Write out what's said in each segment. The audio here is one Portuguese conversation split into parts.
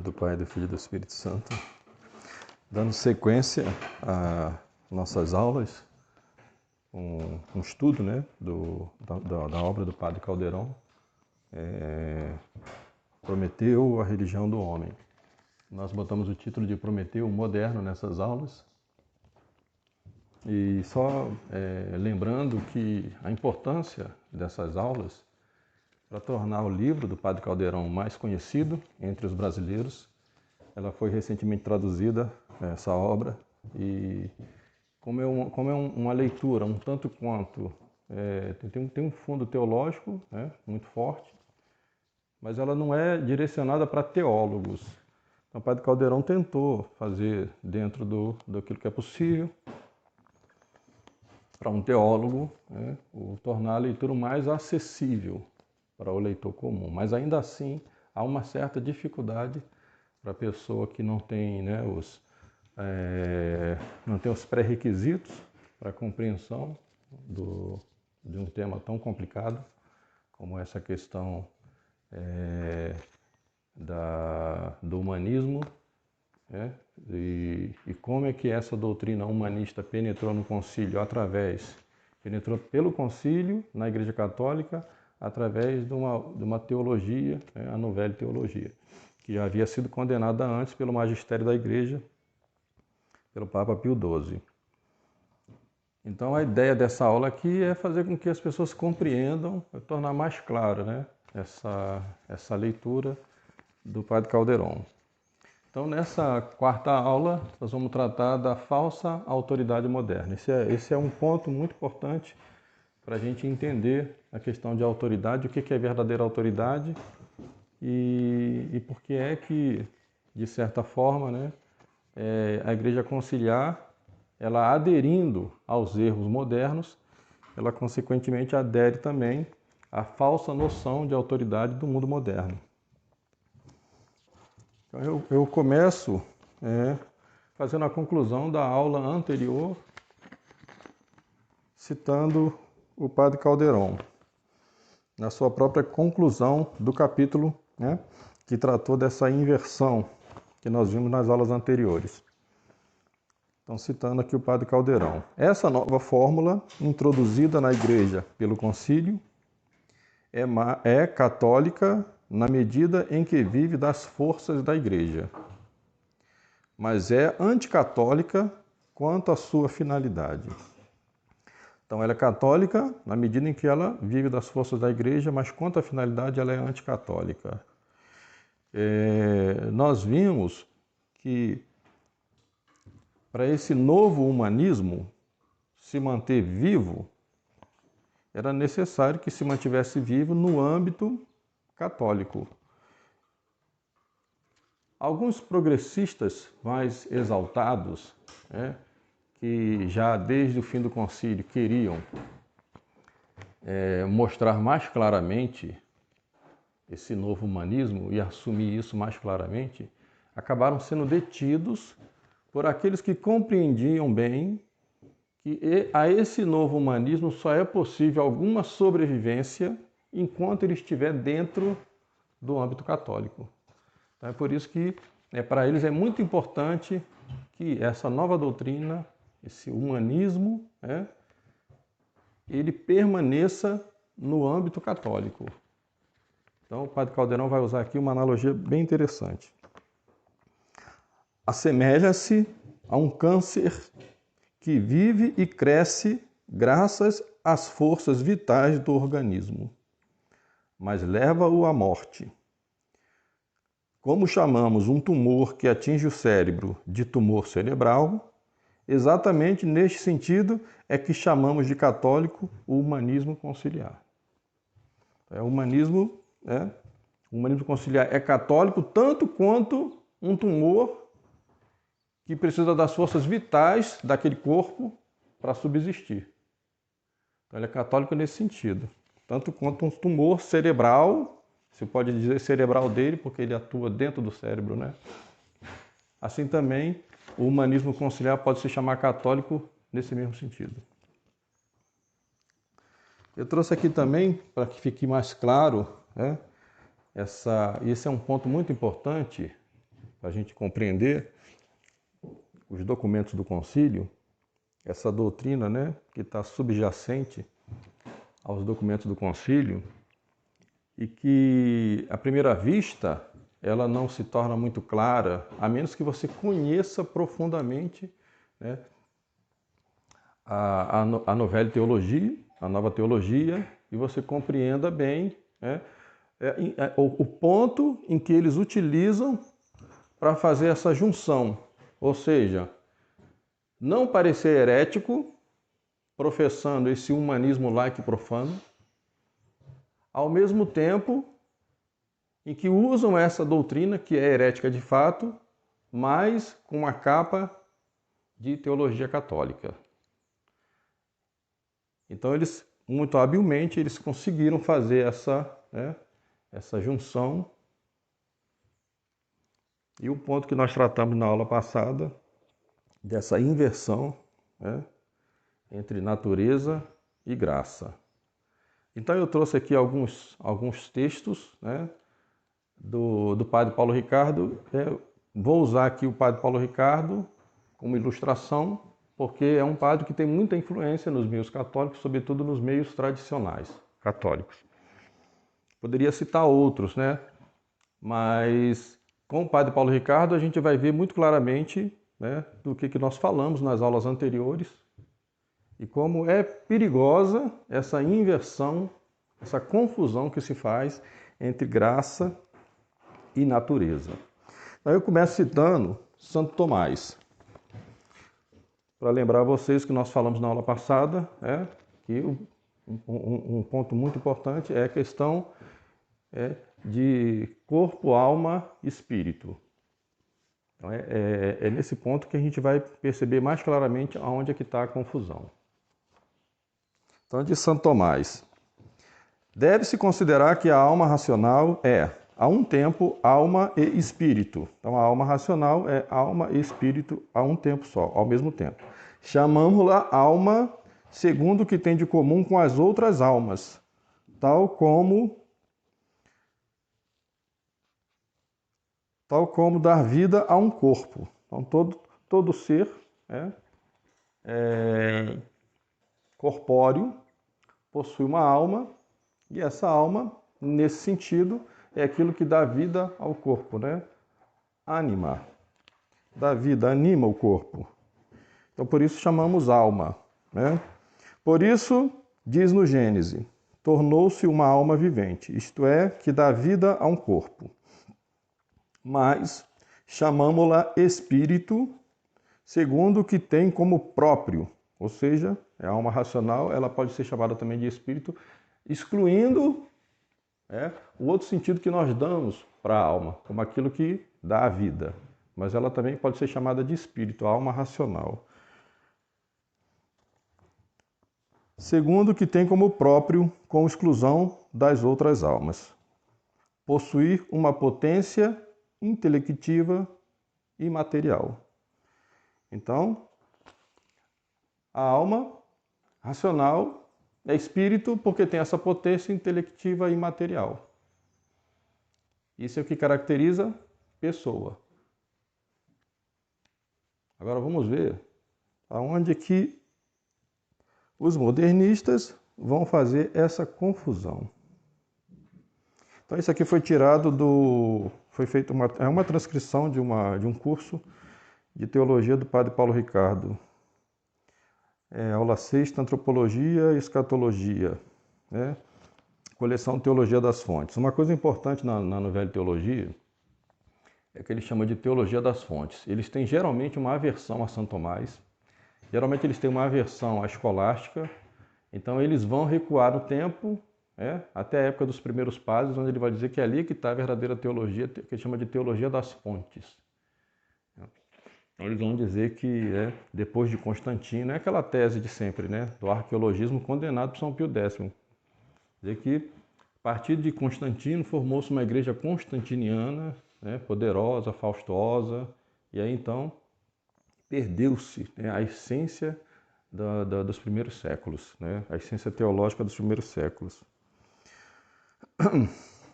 do Pai, do Filho e do Espírito Santo. Dando sequência a nossas aulas, um estudo, né, da obra do Padre Calderon, Prometeu, a religião do homem. Nós botamos o título de Prometeu moderno nessas aulas. E só lembrando que a importância dessas aulas para tornar o livro do Padre Calderon mais conhecido entre os brasileiros. Ela foi recentemente traduzida, essa obra, e como é uma leitura um tanto quanto... tem um fundo teológico, né, muito forte, mas ela não é direcionada para teólogos. Então, o Padre Calderon tentou fazer dentro daquilo que é possível para um teólogo, né, tornar a leitura mais acessível para o leitor comum. Mas ainda assim, há uma certa dificuldade para a pessoa que não tem, né, os pré-requisitos para a compreensão de um tema tão complicado como essa questão do humanismo, né? E como é que essa doutrina humanista penetrou no concílio penetrou pelo concílio na Igreja Católica através de uma teologia, a Nouvelle Teologia, que já havia sido condenada antes pelo magistério da Igreja, pelo Papa Pio XII. Então, a ideia dessa aula aqui é fazer com que as pessoas compreendam, tornar mais claro, né, essa leitura do Padre Calderon. Então, nessa quarta aula, nós vamos tratar da falsa autoridade moderna. Esse é um ponto muito importante para a gente entender a questão de autoridade, o que é verdadeira autoridade e por que é que, de certa forma, né, a Igreja Conciliar, ela aderindo aos erros modernos, ela consequentemente adere também à falsa noção de autoridade do mundo moderno. Então, eu começo fazendo a conclusão da aula anterior, citando o Padre Calderon, na sua própria conclusão do capítulo, né, que tratou dessa inversão que nós vimos nas aulas anteriores. Então, citando aqui o Padre Calderon. Essa nova fórmula, introduzida na Igreja pelo Concílio, é católica na medida em que vive das forças da Igreja, mas é anticatólica quanto à sua finalidade. Então, ela é católica na medida em que ela vive das forças da Igreja, mas quanto à finalidade, ela é anticatólica. Nós vimos que para esse novo humanismo se manter vivo, era necessário que se mantivesse vivo no âmbito católico. Alguns progressistas mais exaltados, que já desde o fim do concílio queriam mostrar mais claramente esse novo humanismo e assumir isso mais claramente, acabaram sendo detidos por aqueles que compreendiam bem que a esse novo humanismo só é possível alguma sobrevivência enquanto ele estiver dentro do âmbito católico. Então, é por isso que para eles é muito importante que essa nova doutrina, esse humanismo, ele permaneça no âmbito católico. Então, o Padre Calderon vai usar aqui uma analogia bem interessante. Assemelha-se a um câncer que vive e cresce graças às forças vitais do organismo, mas leva-o à morte. Como chamamos um tumor que atinge o cérebro de tumor cerebral, exatamente neste sentido é que chamamos de católico o humanismo conciliar. O humanismo conciliar é católico tanto quanto um tumor que precisa das forças vitais daquele corpo para subsistir. Então, ele é católico nesse sentido. Tanto quanto um tumor cerebral, você pode dizer cerebral dele, porque ele atua dentro do cérebro, né? Assim também, o humanismo conciliar pode se chamar católico nesse mesmo sentido. Eu trouxe aqui também, para que fique mais claro, esse é um ponto muito importante, para a gente compreender os documentos do concílio, essa doutrina, né, que está subjacente aos documentos do concílio e que, à primeira vista, ela não se torna muito clara, a menos que você conheça profundamente, né, a Novela Teologia, a Nova Teologia, e você compreenda bem, né, o ponto em que eles utilizam para fazer essa junção, ou seja, não parecer herético, professando esse humanismo laico e profano, ao mesmo tempo em que usam essa doutrina, que é herética de fato, mas com uma capa de teologia católica. Então, eles, muito habilmente, eles conseguiram fazer essa junção. E o ponto que nós tratamos na aula passada, dessa inversão, né, entre natureza e graça. Então eu trouxe aqui alguns textos, né, do padre Paulo Ricardo. Vou usar aqui o padre Paulo Ricardo como ilustração, porque é um padre que tem muita influência nos meios católicos, sobretudo nos meios tradicionais católicos. Poderia citar outros, né? Mas com o padre Paulo Ricardo a gente vai ver muito claramente, né, do que nós falamos nas aulas anteriores e como é perigosa essa inversão, essa confusão que se faz entre graça e natureza. Então eu começo citando Santo Tomás, para lembrar vocês que nós falamos na aula passada, que um ponto muito importante é a questão de corpo, alma e espírito. Então é nesse ponto que a gente vai perceber mais claramente aonde é que está a confusão. Então, de Santo Tomás: deve-se considerar que a alma racional é, a um tempo, alma e espírito. Então, a alma racional é alma e espírito a um tempo só, ao mesmo tempo. Chamamos-la alma segundo o que tem de comum com as outras almas, tal como dar vida a um corpo. Então, todo ser é corpóreo, possui uma alma, e essa alma, nesse sentido, é aquilo que dá vida ao corpo, né? Anima. Dá vida, anima o corpo. Então, por isso chamamos alma, né? Por isso, diz no Gênesis, tornou-se uma alma vivente, isto é, que dá vida a um corpo. Mas chamamos-la espírito, segundo o que tem como próprio, ou seja, a alma racional, ela pode ser chamada também de espírito, excluindo o outro sentido que nós damos para a alma, como aquilo que dá a vida. Mas ela também pode ser chamada de espírito, a alma racional. Segundo o que tem como próprio, com exclusão das outras almas. Possuir uma potência intelectiva e material. Então, a alma racional é espírito porque tem essa potência intelectiva e material. Isso é o que caracteriza pessoa. Agora vamos ver aonde que os modernistas vão fazer essa confusão. Então isso aqui foi tirado foi feita uma transcrição de um curso de teologia do padre Paulo Ricardo. Aula 6, Antropologia e Escatologia, né? Coleção Teologia das Fontes. Uma coisa importante na Novela Teologia é que ele chama de Teologia das Fontes. Eles têm geralmente uma aversão a Santo Tomás, geralmente eles têm uma aversão à escolástica, então eles vão recuar no tempo, até a época dos primeiros padres, onde ele vai dizer que é ali que está a verdadeira teologia, que ele chama de Teologia das Fontes. Então eles vão dizer que depois de Constantino, é aquela tese de sempre, né, do arqueologismo condenado por São Pio X. Dizer que a partir de Constantino formou-se uma igreja constantiniana, poderosa, faustosa, e aí então perdeu-se a essência dos primeiros séculos, a essência teológica dos primeiros séculos.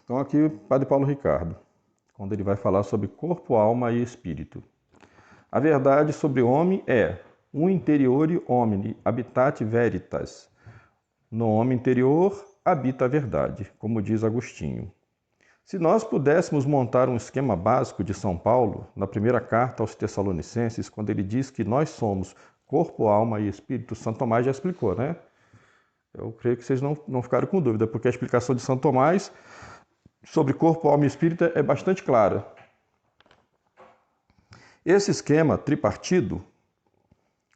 Então aqui, Padre Paulo Ricardo. quando ele vai falar sobre corpo, alma e espírito. A verdade sobre o homem é um interiore homini habitat veritas. No homem interior habita a verdade, como diz Agostinho. Se nós pudéssemos montar um esquema básico de São Paulo, na primeira carta aos Tessalonicenses, quando ele diz que nós somos corpo, alma e espírito, São Tomás já explicou, né? Eu creio que vocês não ficaram com dúvida, porque a explicação de São Tomás sobre corpo, alma e espírito é bastante clara. Esse esquema tripartido,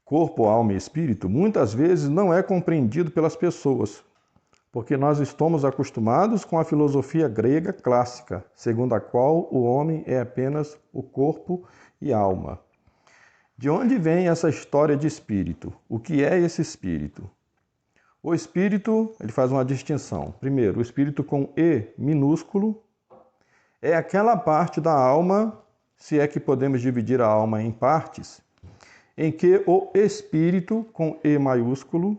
corpo, alma e espírito, muitas vezes não é compreendido pelas pessoas, porque nós estamos acostumados com a filosofia grega clássica, segundo a qual o homem é apenas o corpo e alma. De onde vem essa história de espírito? O que é esse espírito? O espírito, ele faz uma distinção. Primeiro, o espírito com E minúsculo é aquela parte da alma, se é que podemos dividir a alma em partes, em que o espírito com E maiúsculo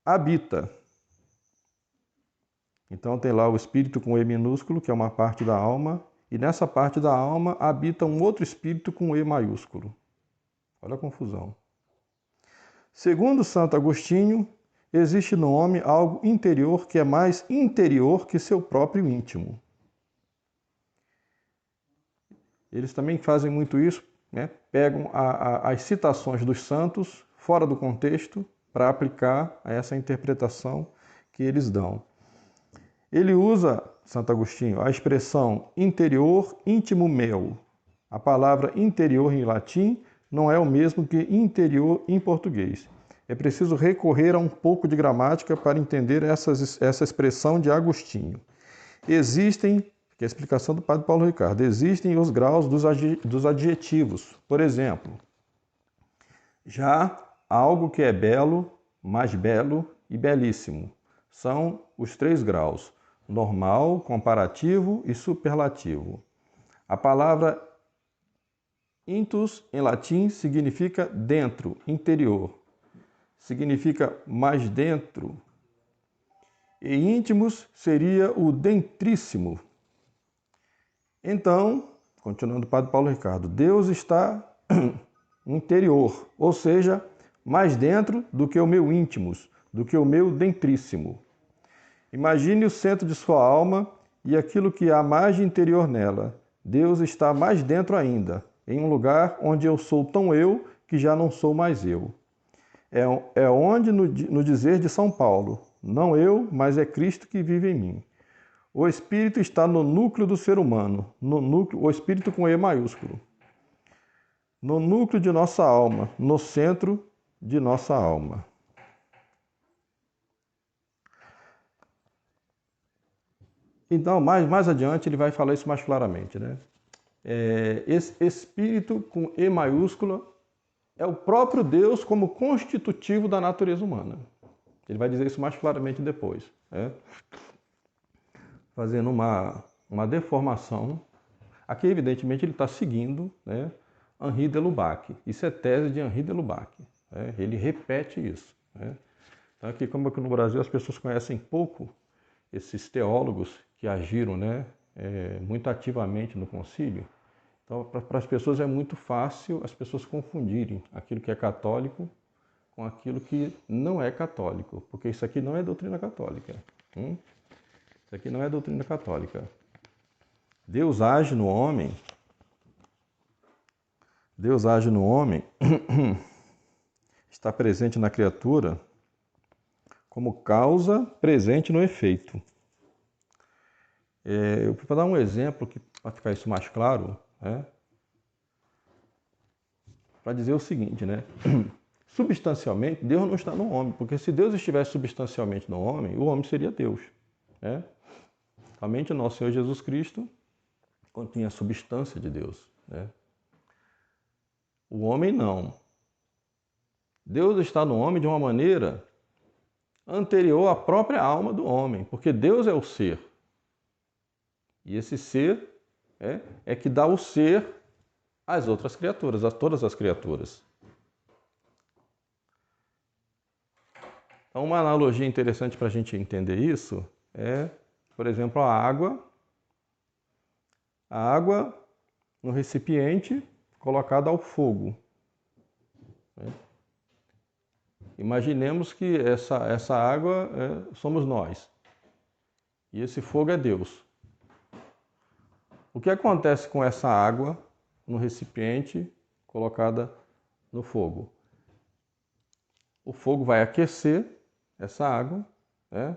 habita. Então tem lá o espírito com E minúsculo, que é uma parte da alma, e nessa parte da alma habita um outro espírito com E maiúsculo. Olha a confusão. Segundo Santo Agostinho, existe no homem algo interior que é mais interior que seu próprio íntimo. Eles também fazem muito isso, né? Pegam as citações dos santos fora do contexto para aplicar a essa interpretação que eles dão. Ele usa, Santo Agostinho, a expressão interior íntimo meu. A palavra interior em latim não é o mesmo que interior em português. É preciso recorrer a um pouco de gramática para entender essa expressão de Agostinho. Existem, que é a explicação do padre Paulo Ricardo, existem os graus dos adjetivos. Por exemplo, já algo que é belo, mais belo e belíssimo. São os 3 graus: normal, comparativo e superlativo. A palavra intus, em latim, significa dentro, interior. Significa mais dentro. E íntimos seria o dentríssimo. Então, continuando o padre Paulo Ricardo, Deus está no interior, ou seja, mais dentro do que o meu íntimos, do que o meu dentríssimo. Imagine o centro de sua alma e aquilo que há mais de interior nela. Deus está mais dentro ainda, em um lugar onde eu sou tão eu que já não sou mais eu. É onde, no dizer de São Paulo, não eu, mas é Cristo que vive em mim. O Espírito está no núcleo do ser humano, no núcleo, o Espírito com E maiúsculo. No núcleo de nossa alma, no centro de nossa alma. Então, mais adiante, ele vai falar isso mais claramente, né? Esse Espírito com E maiúscula é o próprio Deus como constitutivo da natureza humana. Ele vai dizer isso mais claramente depois, né? Fazendo uma deformação. Aqui, evidentemente, ele está seguindo, né, Henri de Lubac. Isso é tese de Henri de Lubac. Né? Ele repete isso. Né? Então, aqui, como aqui no Brasil as pessoas conhecem pouco esses teólogos que agiram, né, muito ativamente no concílio, então para as pessoas é muito fácil as pessoas confundirem aquilo que é católico com aquilo que não é católico, porque isso aqui não é doutrina católica. Isso aqui não é doutrina católica. Deus age no homem, está presente na criatura como causa presente no efeito. Para dar um exemplo, para ficar isso mais claro, né? Para dizer o seguinte, né? Substancialmente, Deus não está no homem, porque se Deus estivesse substancialmente no homem, o homem seria Deus. Né? Somente o nosso Senhor Jesus Cristo continha a substância de Deus. Né? O homem não. Deus está no homem de uma maneira anterior à própria alma do homem, porque Deus é o ser. E esse ser é que dá o ser às outras criaturas, a todas as criaturas. Então, uma analogia interessante para a gente entender isso é, por exemplo, a água a água no recipiente colocada ao fogo. Imaginemos que essa água somos nós e esse fogo é Deus. O que acontece com essa água no recipiente colocada no fogo? O fogo vai aquecer essa água, né?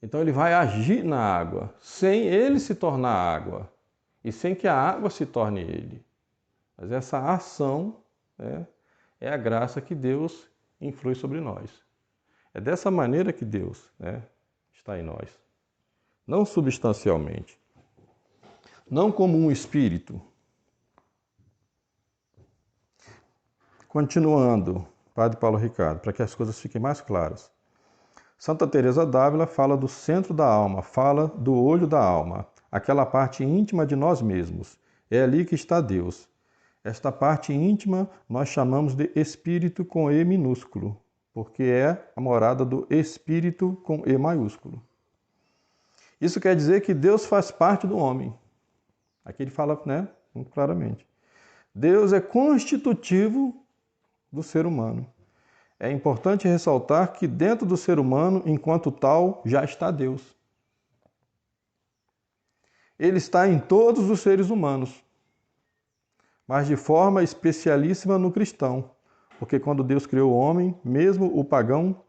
Então ele vai agir na água, sem ele se tornar água e sem que a água se torne ele. Mas essa ação, né, é a graça que Deus influi sobre nós. É dessa maneira que Deus, né, está em nós. Não substancialmente. Não como um espírito. Continuando, Padre Paulo Ricardo, para que as coisas fiquem mais claras. Santa Teresa d'Ávila fala do centro da alma, fala do olho da alma, aquela parte íntima de nós mesmos. É ali que está Deus. Esta parte íntima nós chamamos de espírito com E minúsculo, porque é a morada do espírito com E maiúsculo. Isso quer dizer que Deus faz parte do homem. Aqui ele fala, né, claramente. Deus é constitutivo do ser humano. É importante ressaltar que dentro do ser humano, enquanto tal, já está Deus. Ele está em todos os seres humanos, mas de forma especialíssima no cristão, porque quando Deus criou o homem, mesmo o pagão,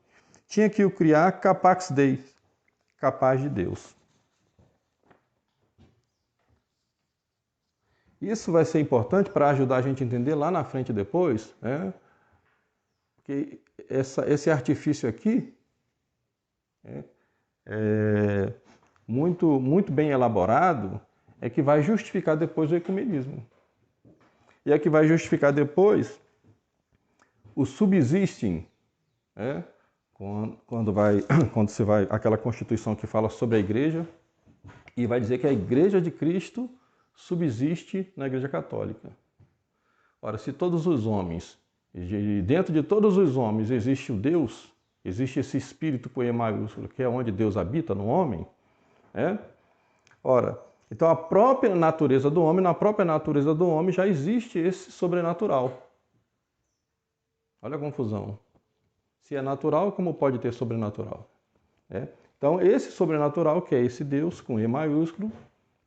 tinha que o criar capax Dei, capaz de Deus. Isso vai ser importante para ajudar a gente a entender lá na frente depois, né? Porque esse artifício aqui é muito bem elaborado, é que vai justificar depois o ecumenismo. E é que vai justificar depois o subsisting, né? Quando você vai aquela Constituição que fala sobre a Igreja e vai dizer que a Igreja de Cristo subsiste na Igreja Católica. Ora, se todos os homens, dentro de todos os homens existe o Deus, existe esse espírito com E maiúsculo, que é onde Deus habita no homem, né? Ora, então a própria natureza do homem, na própria natureza do homem já existe esse sobrenatural. Olha a confusão. Se é natural, como pode ter sobrenatural? Então esse sobrenatural, que é esse Deus com E maiúsculo,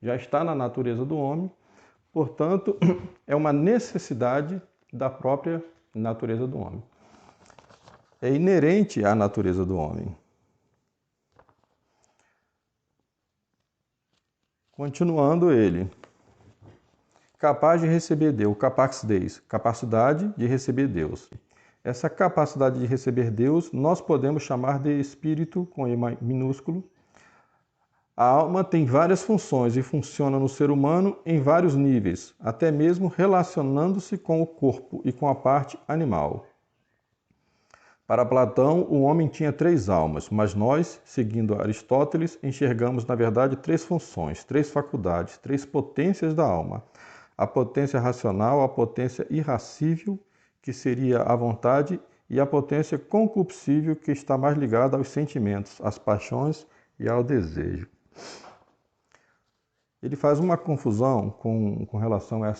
já está na natureza do homem, portanto, é uma necessidade da própria natureza do homem. É inerente à natureza do homem. Continuando ele. Capaz de receber Deus, capax Deus, capacidade de receber Deus. Essa capacidade de receber Deus, nós podemos chamar de espírito com E minúsculo. A alma tem várias funções e funciona no ser humano em vários níveis, até mesmo relacionando-se com o corpo e com a parte animal. Para Platão, o homem tinha 3 almas, mas nós, seguindo Aristóteles, enxergamos, na verdade, 3 funções, 3 faculdades, 3 potências da alma. A potência racional, a potência irracível, que seria a vontade, e a potência concupiscível, que está mais ligada aos sentimentos, às paixões e ao desejo. Ele faz uma confusão com relação a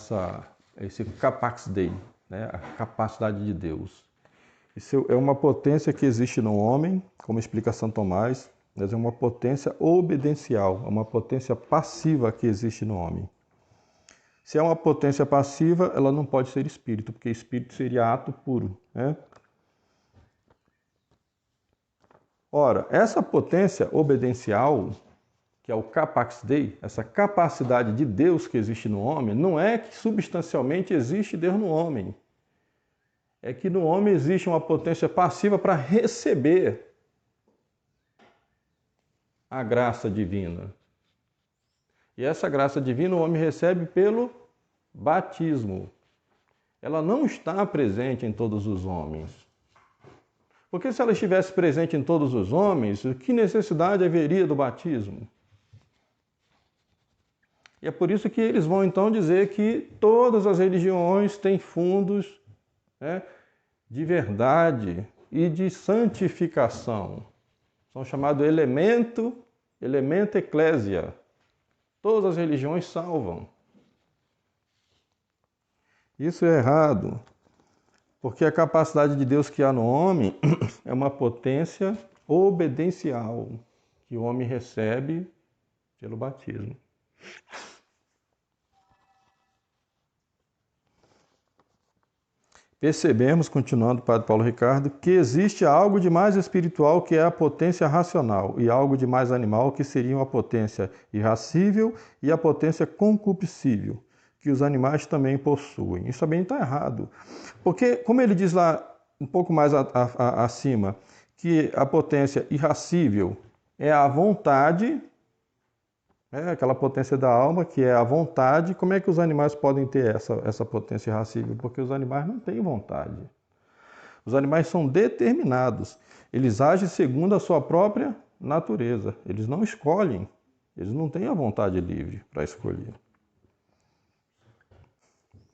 esse capax Dei, né? A capacidade de Deus. Isso é uma potência que existe no homem, como explica São Tomás, mas é uma potência obedencial, é uma potência passiva que existe no homem. Se é uma potência passiva, ela não pode ser espírito, porque espírito seria ato puro, né? Ora, essa potência obedencial, que é o capax Dei, essa capacidade de Deus que existe no homem, não é que substancialmente existe Deus no homem. É que no homem existe uma potência passiva para receber a graça divina. E essa graça divina o homem recebe pelo batismo. Ela não está presente em todos os homens. Porque se ela estivesse presente em todos os homens, que necessidade haveria do batismo? E é por isso que eles vão então dizer que todas as religiões têm fundos, né, de verdade e de santificação. São chamados elemento eclésia. Todas as religiões salvam. Isso é errado, porque a capacidade de Deus que há no homem é uma potência obedencial que o homem recebe pelo batismo. Percebemos, continuando o Padre Paulo Ricardo, que existe algo de mais espiritual que é a potência racional e algo de mais animal que seriam a potência irascível e a potência concupiscível, que os animais também possuem. Isso também está errado. Porque, como ele diz lá um pouco mais acima, que a potência irascível é a vontade, aquela potência da alma, que é a vontade. Como é que os animais podem ter essa potência irascível? Porque os animais não têm vontade. Os animais são determinados. Eles agem segundo a sua própria natureza. Eles não escolhem. Eles não têm a vontade livre para escolher.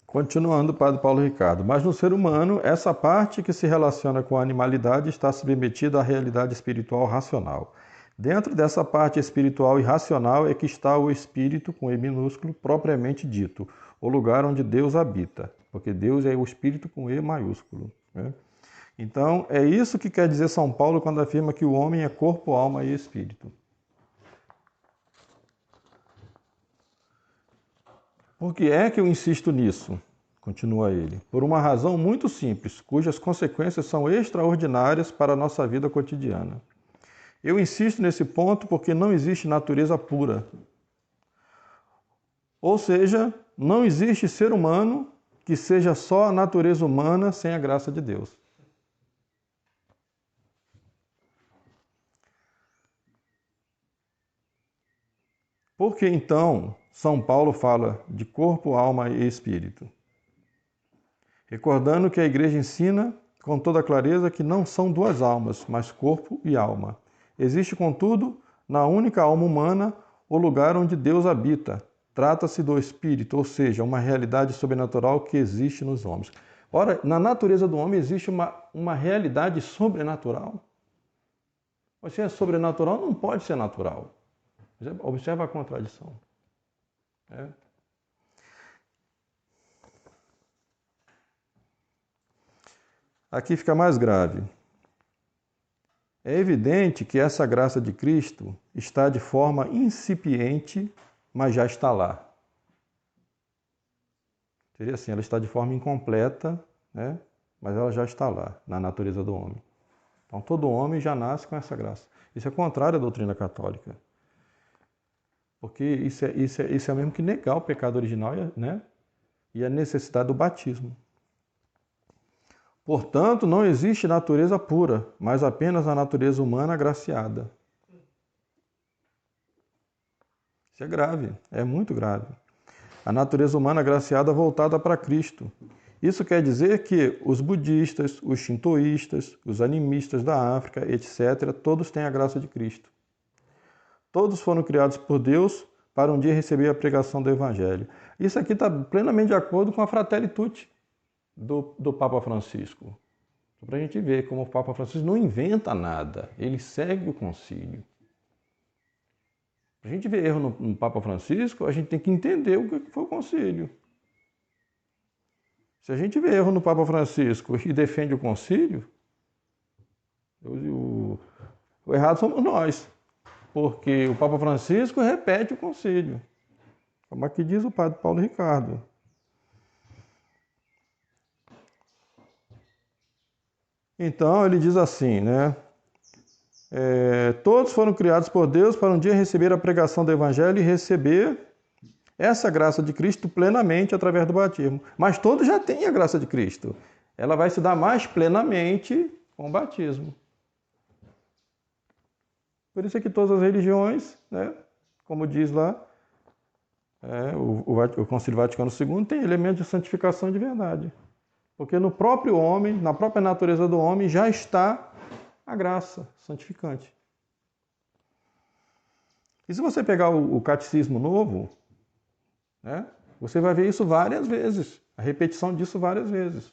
Continuando o Padre Paulo Ricardo. Mas no ser humano, essa parte que se relaciona com a animalidade está submetida à realidade espiritual racional. Dentro dessa parte espiritual e racional é que está o espírito, com E minúsculo, propriamente dito, o lugar onde Deus habita, porque Deus é o espírito com E maiúsculo. Né? Então, é isso que quer dizer São Paulo quando afirma que o homem é corpo, alma e espírito. Por que é que eu insisto nisso? Continua ele. Por uma razão muito simples, cujas consequências são extraordinárias para a nossa vida cotidiana. Eu insisto nesse ponto porque não existe natureza pura. Ou seja, não existe ser humano que seja só a natureza humana sem a graça de Deus. Por que então São Paulo fala de corpo, alma e espírito? Recordando que a Igreja ensina com toda clareza que não são duas almas, mas corpo e alma. Existe, contudo, na única alma humana, o lugar onde Deus habita. Trata-se do espírito, ou seja, uma realidade sobrenatural que existe nos homens. Ora, na natureza do homem existe uma realidade sobrenatural. Se é sobrenatural, não pode ser natural. Observa a contradição. Aqui fica mais grave. É evidente que essa graça de Cristo está de forma incipiente, mas já está lá. Seria assim, ela está de forma incompleta, né? Mas ela já está lá, na natureza do homem. Então, todo homem já nasce com essa graça. Isso é contrário à doutrina católica. Porque isso é mesmo que negar o pecado original, né? E a necessidade do batismo. Portanto, não existe natureza pura, mas apenas a natureza humana agraciada. Isso é grave, é muito grave. A natureza humana agraciada voltada para Cristo. Isso quer dizer que os budistas, os shintoístas, os animistas da África, etc., todos têm a graça de Cristo. Todos foram criados por Deus para um dia receber a pregação do Evangelho. Isso aqui está plenamente de acordo com a Fratelli Tutti do Papa Francisco. Para a gente ver como o Papa Francisco não inventa nada, ele segue o concílio. Para a gente ver erro no Papa Francisco, a gente tem que entender o que foi o concílio. Se a gente vê erro no Papa Francisco e defende o concílio, o errado somos nós, porque o Papa Francisco repete o concílio, como aqui diz o Padre Paulo Ricardo. Então, ele diz assim, né? Todos foram criados por Deus para um dia receber a pregação do Evangelho e receber essa graça de Cristo plenamente através do batismo. Mas todos já têm a graça de Cristo. Ela vai se dar mais plenamente com o batismo. Por isso é que todas as religiões, né, como diz lá, o Concílio Vaticano II tem elementos de santificação de verdade. Porque no próprio homem, na própria natureza do homem, já está a graça santificante. E se você pegar o Catecismo Novo, né, você vai ver isso várias vezes, a repetição disso várias vezes.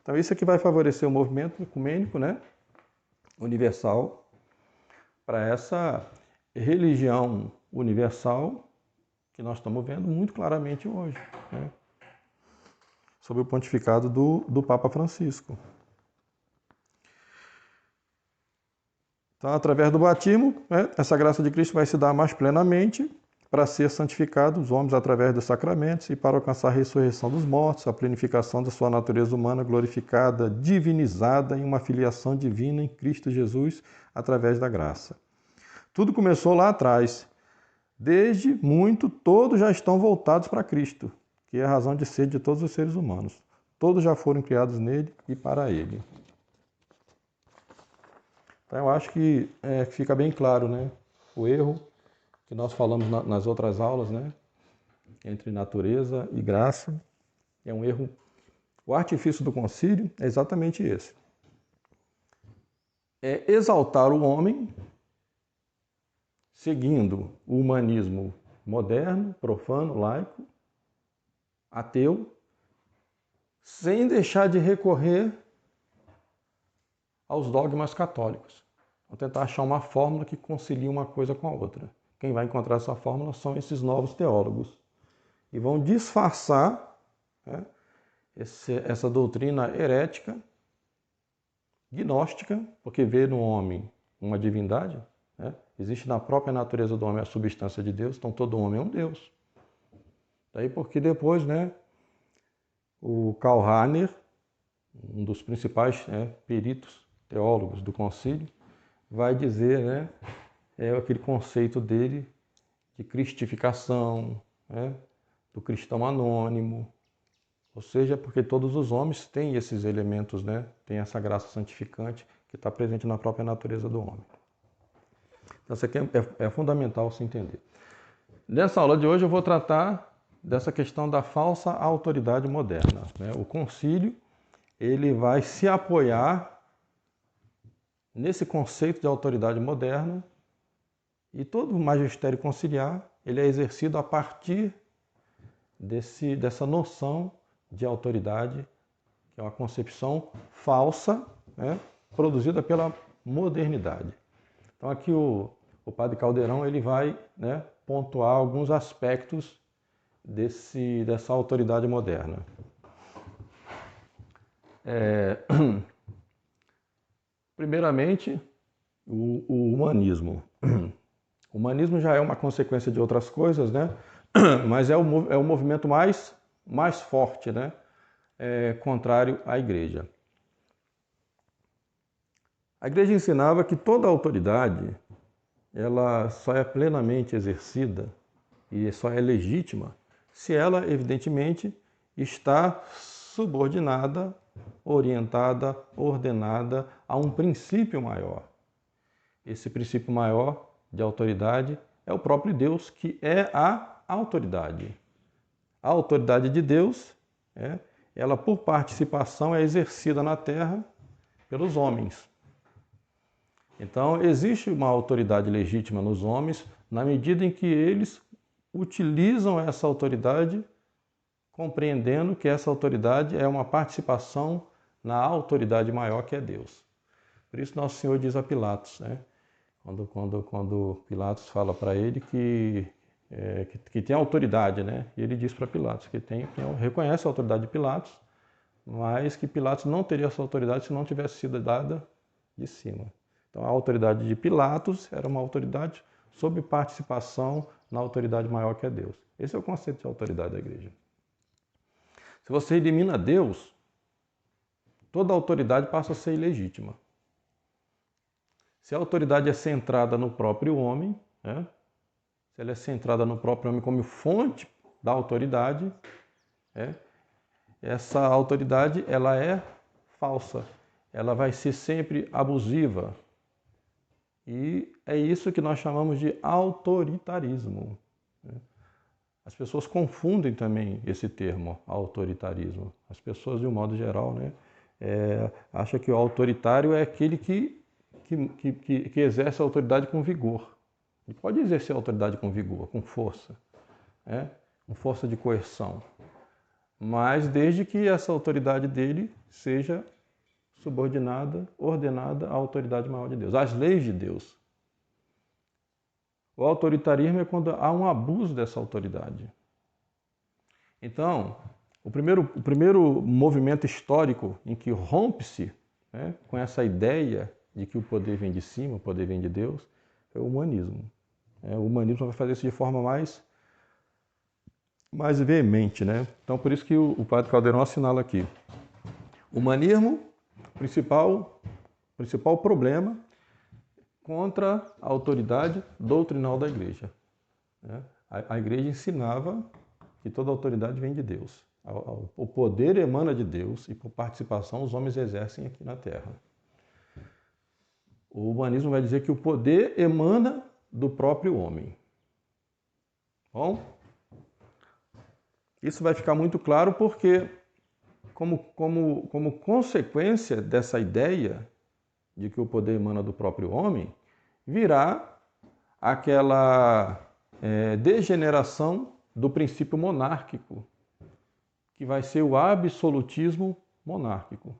Então isso aqui vai favorecer o movimento ecumênico, né, universal, para essa religião universal que nós estamos vendo muito claramente hoje, né? Sob o pontificado do Papa Francisco. Então, através do batismo, né, essa graça de Cristo vai se dar mais plenamente para ser santificados os homens através dos sacramentos e para alcançar a ressurreição dos mortos, a plenificação da sua natureza humana glorificada, divinizada em uma filiação divina em Cristo Jesus através da graça. Tudo começou lá atrás. Desde muito, todos já estão voltados para Cristo, que é a razão de ser de todos os seres humanos. Todos já foram criados nele e para ele. Então, eu acho que fica bem claro, né, o erro que nós falamos nas outras aulas, né, entre natureza e graça. É um erro. O artifício do concílio é exatamente esse. É exaltar o homem seguindo o humanismo moderno, profano, laico, ateu, sem deixar de recorrer aos dogmas católicos. Vamos tentar achar uma fórmula que concilie uma coisa com a outra. Quem vai encontrar essa fórmula são esses novos teólogos. E vão disfarçar, né, essa doutrina herética, gnóstica, porque vê no homem uma divindade, né? Existe na própria natureza do homem a substância de Deus, então todo homem é um Deus. Daí porque depois, né, o Karl Rahner, um dos principais, né, peritos teólogos do concílio, vai dizer, né, aquele conceito dele de cristificação, né, do cristão anônimo, ou seja, porque todos os homens têm esses elementos, né, têm essa graça santificante que está presente na própria natureza do homem. Então isso aqui é fundamental se entender. Nessa aula de hoje eu vou tratar dessa questão da falsa autoridade moderna, né? O concílio ele vai se apoiar nesse conceito de autoridade moderna e todo o magistério conciliar ele é exercido a partir dessa noção de autoridade, que é uma concepção falsa, né, produzida pela modernidade. Então aqui o padre Caldeirão ele vai, né, pontuar alguns aspectos dessa autoridade moderna. Primeiramente, o humanismo. O humanismo já é uma consequência de outras coisas, né? Mas é o movimento mais forte, né? Contrário à Igreja. A Igreja ensinava que toda autoridade ela só é plenamente exercida e só é legítima se ela, evidentemente, está subordinada, orientada, ordenada a um princípio maior. Esse princípio maior de autoridade é o próprio Deus, que é a autoridade. A autoridade de Deus, ela por participação é exercida na terra pelos homens. Então, existe uma autoridade legítima nos homens na medida em que eles utilizam essa autoridade compreendendo que essa autoridade é uma participação na autoridade maior que é Deus. Por isso Nosso Senhor diz a Pilatos, né? Quando Pilatos fala para ele que tem autoridade, né? E ele diz para Pilatos que reconhece a autoridade de Pilatos, mas que Pilatos não teria essa autoridade se não tivesse sido dada de cima. Então a autoridade de Pilatos era uma autoridade sob participação na autoridade maior que é Deus. Esse é o conceito de autoridade da Igreja. Se você elimina Deus, toda autoridade passa a ser ilegítima. Se a autoridade é centrada no próprio homem, né? Se ela é centrada no próprio homem como fonte da autoridade, essa autoridade ela é falsa. Ela vai ser sempre abusiva. E é isso que nós chamamos de autoritarismo. As pessoas confundem também esse termo, autoritarismo. As pessoas, de um modo geral, né, acham que o autoritário é aquele que exerce a autoridade com vigor. Ele pode exercer a autoridade com vigor, com força, com força de coerção. Mas desde que essa autoridade dele seja subordinada, ordenada à autoridade maior de Deus, às leis de Deus. O autoritarismo é quando há um abuso dessa autoridade. Então, o primeiro movimento histórico em que rompe-se, né, com essa ideia de que o poder vem de cima, o poder vem de Deus, é o humanismo. O humanismo vai fazer isso de forma mais veemente, né? Então, por isso que o padre Caldeirão assinala aqui. Humanismo, principal problema contra a autoridade doutrinal da igreja. A igreja ensinava que toda autoridade vem de Deus. O poder emana de Deus e por participação os homens exercem aqui na terra. O humanismo vai dizer que o poder emana do próprio homem. Bom, isso vai ficar muito claro porque, como consequência dessa ideia de que o poder emana do próprio homem, virá aquela degeneração do princípio monárquico, que vai ser o absolutismo monárquico.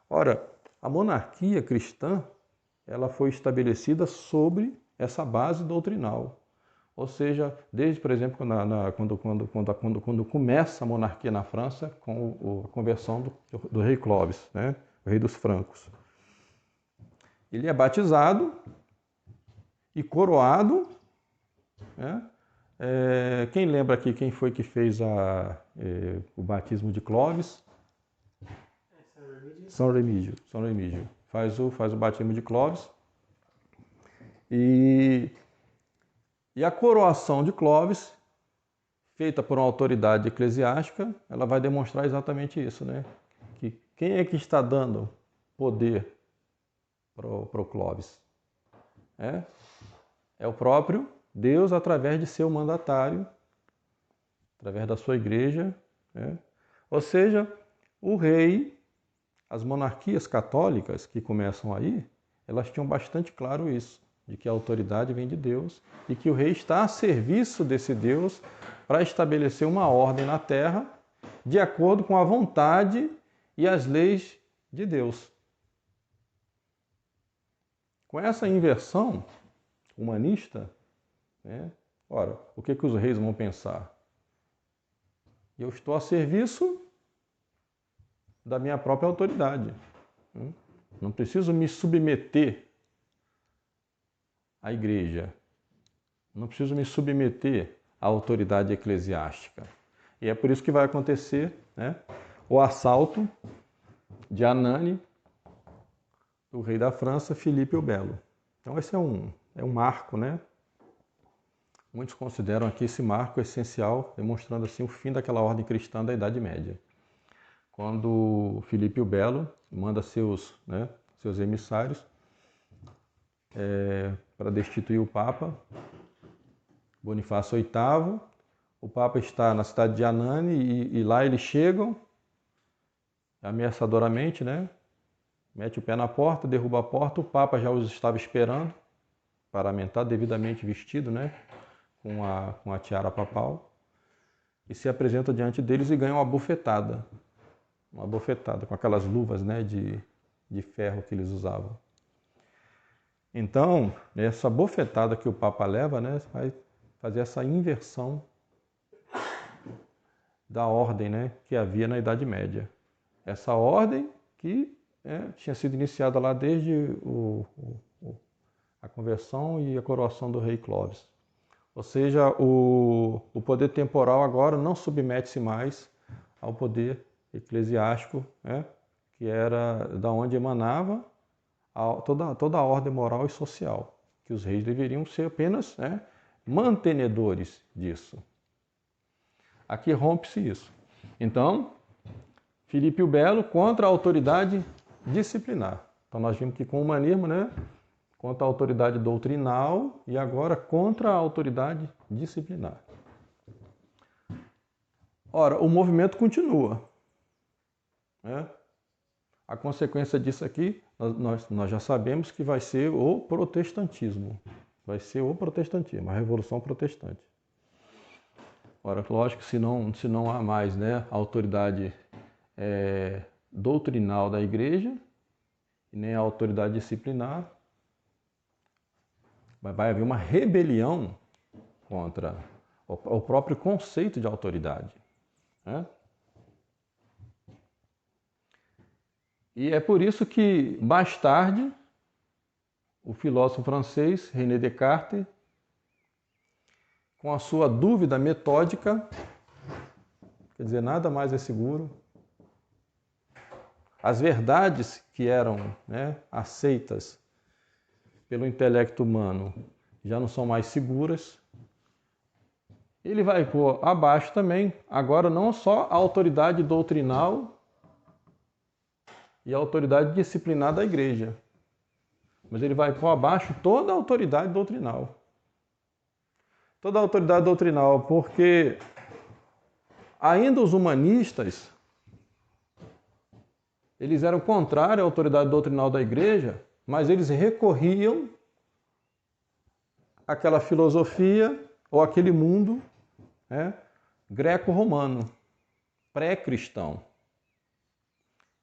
Ora, a monarquia cristã, ela foi estabelecida sobre essa base doutrinal. Ou seja, desde, por exemplo, quando começa a monarquia na França, com a conversão do rei Clovis, né? O rei dos francos. Ele é batizado e coroado, né? Quem lembra aqui quem foi que fez o batismo de Clovis? São Remígio. São Remígio. Faz o batismo de Clovis. E a coroação de Clovis, feita por uma autoridade eclesiástica, ela vai demonstrar exatamente isso, né? Que quem é que está dando poder para o Clovis? É o próprio Deus através de seu mandatário, através da sua igreja. Ou seja, o rei, as monarquias católicas que começam aí, elas tinham bastante claro isso, de que a autoridade vem de Deus e que o rei está a serviço desse Deus para estabelecer uma ordem na terra de acordo com a vontade e as leis de Deus. Com essa inversão humanista, ora, o que os reis vão pensar? Eu estou a serviço da minha própria autoridade. Não preciso me submeter à igreja. Não preciso me submeter à autoridade eclesiástica. E é por isso que vai acontecer, o assalto de Anane, do rei da França, Filipe o Belo. Então esse é um marco, né? Muitos consideram aqui esse marco essencial, demonstrando assim o fim daquela ordem cristã da Idade Média. Quando Filipe o Belo manda seus emissários para destituir o Papa, Bonifácio VIII, o Papa está na cidade de Anane e lá eles chegam ameaçadoramente, né? Mete o pé na porta, derruba a porta, o Papa já os estava esperando, paramentado, devidamente vestido, né? Com a tiara papal, e se apresenta diante deles e ganha uma bofetada com aquelas luvas, né, de ferro que eles usavam. Então, essa bofetada que o Papa leva, né, vai fazer essa inversão da ordem, né, que havia na Idade Média. Essa ordem que tinha sido iniciada lá desde a conversão e a coroação do rei Clovis. Ou seja, o poder temporal agora não submete-se mais ao poder eclesiástico, que era da onde emanava toda a ordem moral e social, que os reis deveriam ser apenas mantenedores disso. Aqui rompe-se isso. Então, Filipe o Belo contra a autoridade disciplinar. Então nós vimos que com o humanismo, contra a autoridade doutrinal e agora contra a autoridade disciplinar. Ora, o movimento continua. A consequência disso aqui, nós já sabemos que vai ser o protestantismo. Vai ser o protestantismo, a Revolução Protestante. Ora, lógico que se não há mais a autoridade doutrinal da igreja, e nem a autoridade disciplinar, vai haver uma rebelião contra o próprio conceito de autoridade, né? E é por isso que, mais tarde, o filósofo francês René Descartes, com a sua dúvida metódica, quer dizer, nada mais é seguro, as verdades que eram, né, aceitas pelo intelecto humano já não são mais seguras, ele vai pôr abaixo também, agora não só a autoridade doutrinal e a autoridade disciplinar da igreja, mas ele vai pôr abaixo toda a autoridade doutrinal. Toda a autoridade doutrinal, porque ainda os humanistas, eles eram contrários à autoridade doutrinal da igreja, mas eles recorriam àquela filosofia ou aquele mundo, né, greco-romano, pré-cristão.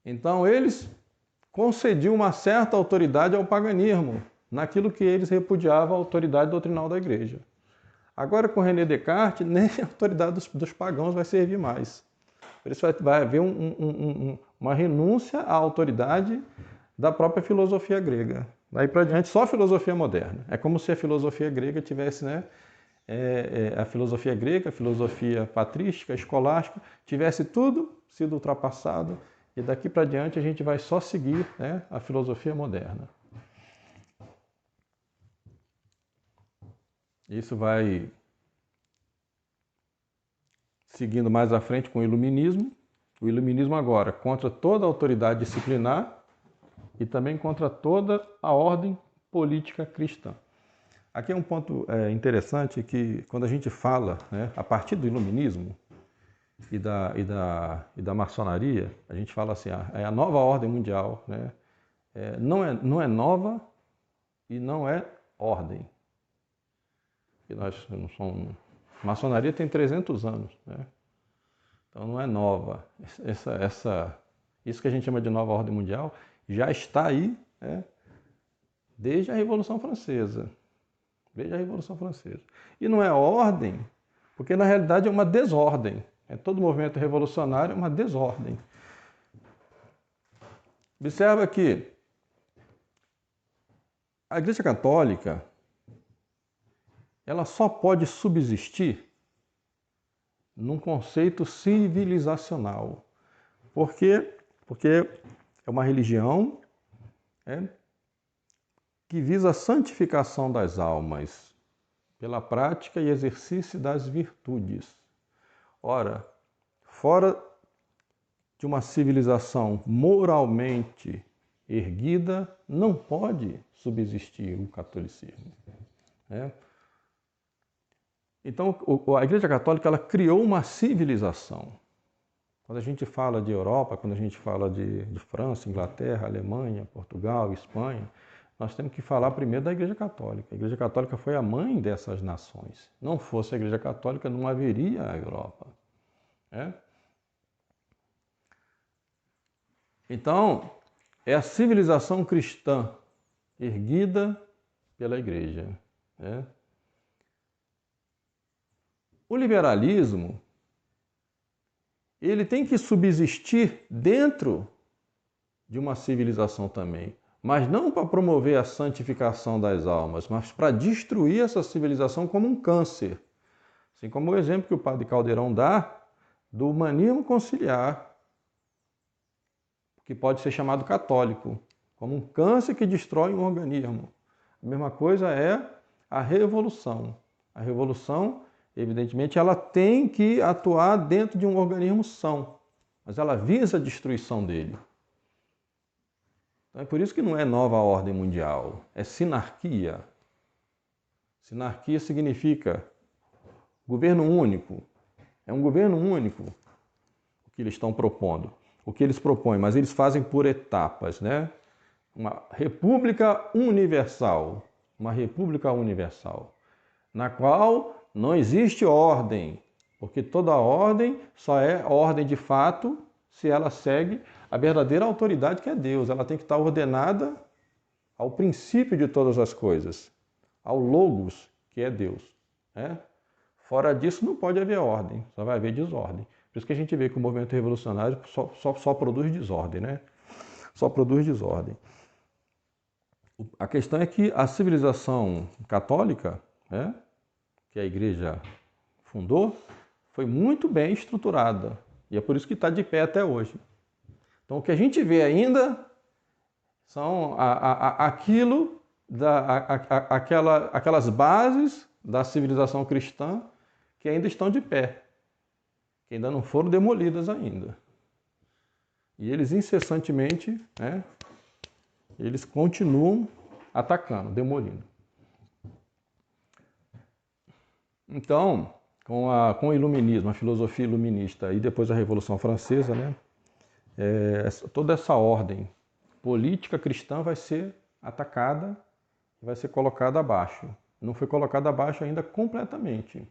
Então eles concediam uma certa autoridade ao paganismo, naquilo que eles repudiavam a autoridade doutrinal da igreja. Agora, com René Descartes, nem a autoridade dos pagãos vai servir mais. Por isso vai haver uma renúncia à autoridade da própria filosofia grega. Daí para diante, só a filosofia moderna. É como se a filosofia grega tivesse, né, a filosofia grega, a filosofia patrística, escolástica, tivesse tudo sido ultrapassado, e daqui para diante a gente vai só seguir, né, a filosofia moderna. Isso vai seguindo mais à frente com o iluminismo. O iluminismo agora contra toda a autoridade disciplinar e também contra toda a ordem política cristã. Aqui é um ponto interessante que quando a gente fala, né, a partir do iluminismo e da maçonaria, a gente fala assim, é a nova ordem mundial, né? Não é nova e não é ordem. E nós não somos... Maçonaria tem 300 anos, né? Então não é nova. Isso que a gente chama de nova ordem mundial já está aí, né, desde a Revolução Francesa. Desde a Revolução Francesa. E não é ordem, porque na realidade é uma desordem. Todo movimento revolucionário é uma desordem. Observa que a Igreja Católica ela só pode subsistir num conceito civilizacional. Por quê? Porque é uma religião, que visa a santificação das almas pela prática e exercício das virtudes. Ora, fora de uma civilização moralmente erguida, não pode subsistir o catolicismo, né? Então, a Igreja Católica ela criou uma civilização. Quando a gente fala de Europa, quando a gente fala de França, Inglaterra, Alemanha, Portugal, Espanha, nós temos que falar primeiro da Igreja Católica. A Igreja Católica foi a mãe dessas nações. Não fosse a Igreja Católica, não haveria a Europa, né? Então, é a civilização cristã erguida pela Igreja, né? O liberalismo, ele tem que subsistir dentro de uma civilização também, mas não para promover a santificação das almas, mas para destruir essa civilização como um câncer. Assim como o exemplo que o padre Caldeirão dá do humanismo conciliar, que pode ser chamado católico, como um câncer que destrói um organismo. A mesma coisa é a revolução. A revolução, evidentemente, ela tem que atuar dentro de um organismo são, mas ela visa a destruição dele. Então é por isso que não é nova ordem mundial, é sinarquia. Sinarquia significa governo único. É um governo único o que eles estão propondo, o que eles propõem, mas eles fazem por etapas, né? Uma república universal, na qual não existe ordem, porque toda ordem só é ordem de fato se ela segue a verdadeira autoridade que é Deus. Ela tem que estar ordenada ao princípio de todas as coisas, ao Logos, que é Deus. Né? Fora disso não pode haver ordem, só vai haver desordem. Por isso que a gente vê que o movimento revolucionário só produz desordem, né? Só produz desordem. A questão é que a civilização católica, né, que a igreja fundou, foi muito bem estruturada. E é por isso que está de pé até hoje. Então o que a gente vê ainda são aquelas bases da civilização cristã que ainda estão de pé, que ainda não foram demolidas ainda. E eles incessantemente, né, eles continuam atacando, demolindo. Então, com o iluminismo, a filosofia iluminista e depois a Revolução Francesa, né, toda essa ordem política cristã vai ser atacada, vai ser colocada abaixo. Não foi colocada abaixo ainda completamente.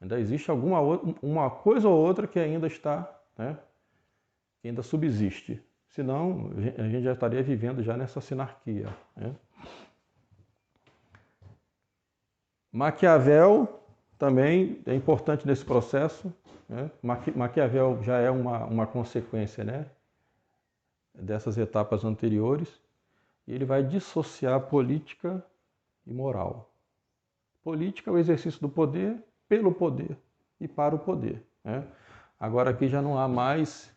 Ainda existe uma coisa ou outra que ainda está, né, que ainda subsiste. Senão, a gente já estaria vivendo já nessa sinarquia. Né? Maquiavel também é importante nesse processo. Né? Maquiavel já é uma consequência, né, dessas etapas anteriores. E ele vai dissociar política e moral. Política é o exercício do poder pelo poder e para o poder. Né? Agora aqui já não há mais,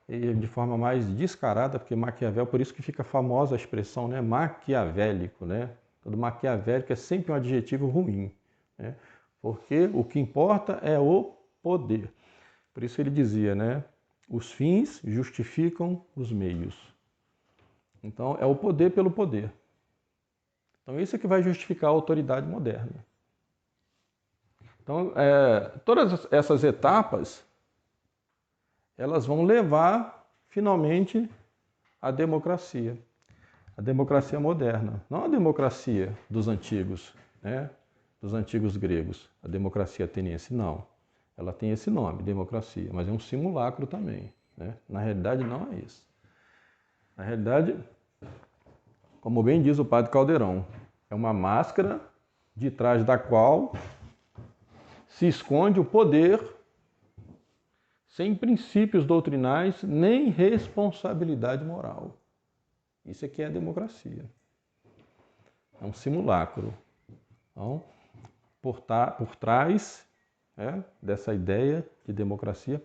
de forma mais descarada, porque Maquiavel, por isso que fica famosa a expressão, né, maquiavélico, né? Todo maquiavélico é sempre um adjetivo ruim, né? Porque o que importa é o poder. Por isso ele dizia, né, os fins justificam os meios. Então é o poder pelo poder. Então isso é que vai justificar a autoridade moderna. Então todas essas etapas elas vão levar finalmente à democracia. A democracia moderna, não a democracia dos antigos, né? Dos antigos gregos, a democracia ateniense, não. Ela tem esse nome, democracia, mas é um simulacro também. Né? Na realidade, não é isso. Na realidade, como bem diz o padre Caldeirão, é uma máscara de trás da qual se esconde o poder sem princípios doutrinais nem responsabilidade moral. Isso aqui é a democracia. É um simulacro. Então, por trás dessa ideia de democracia,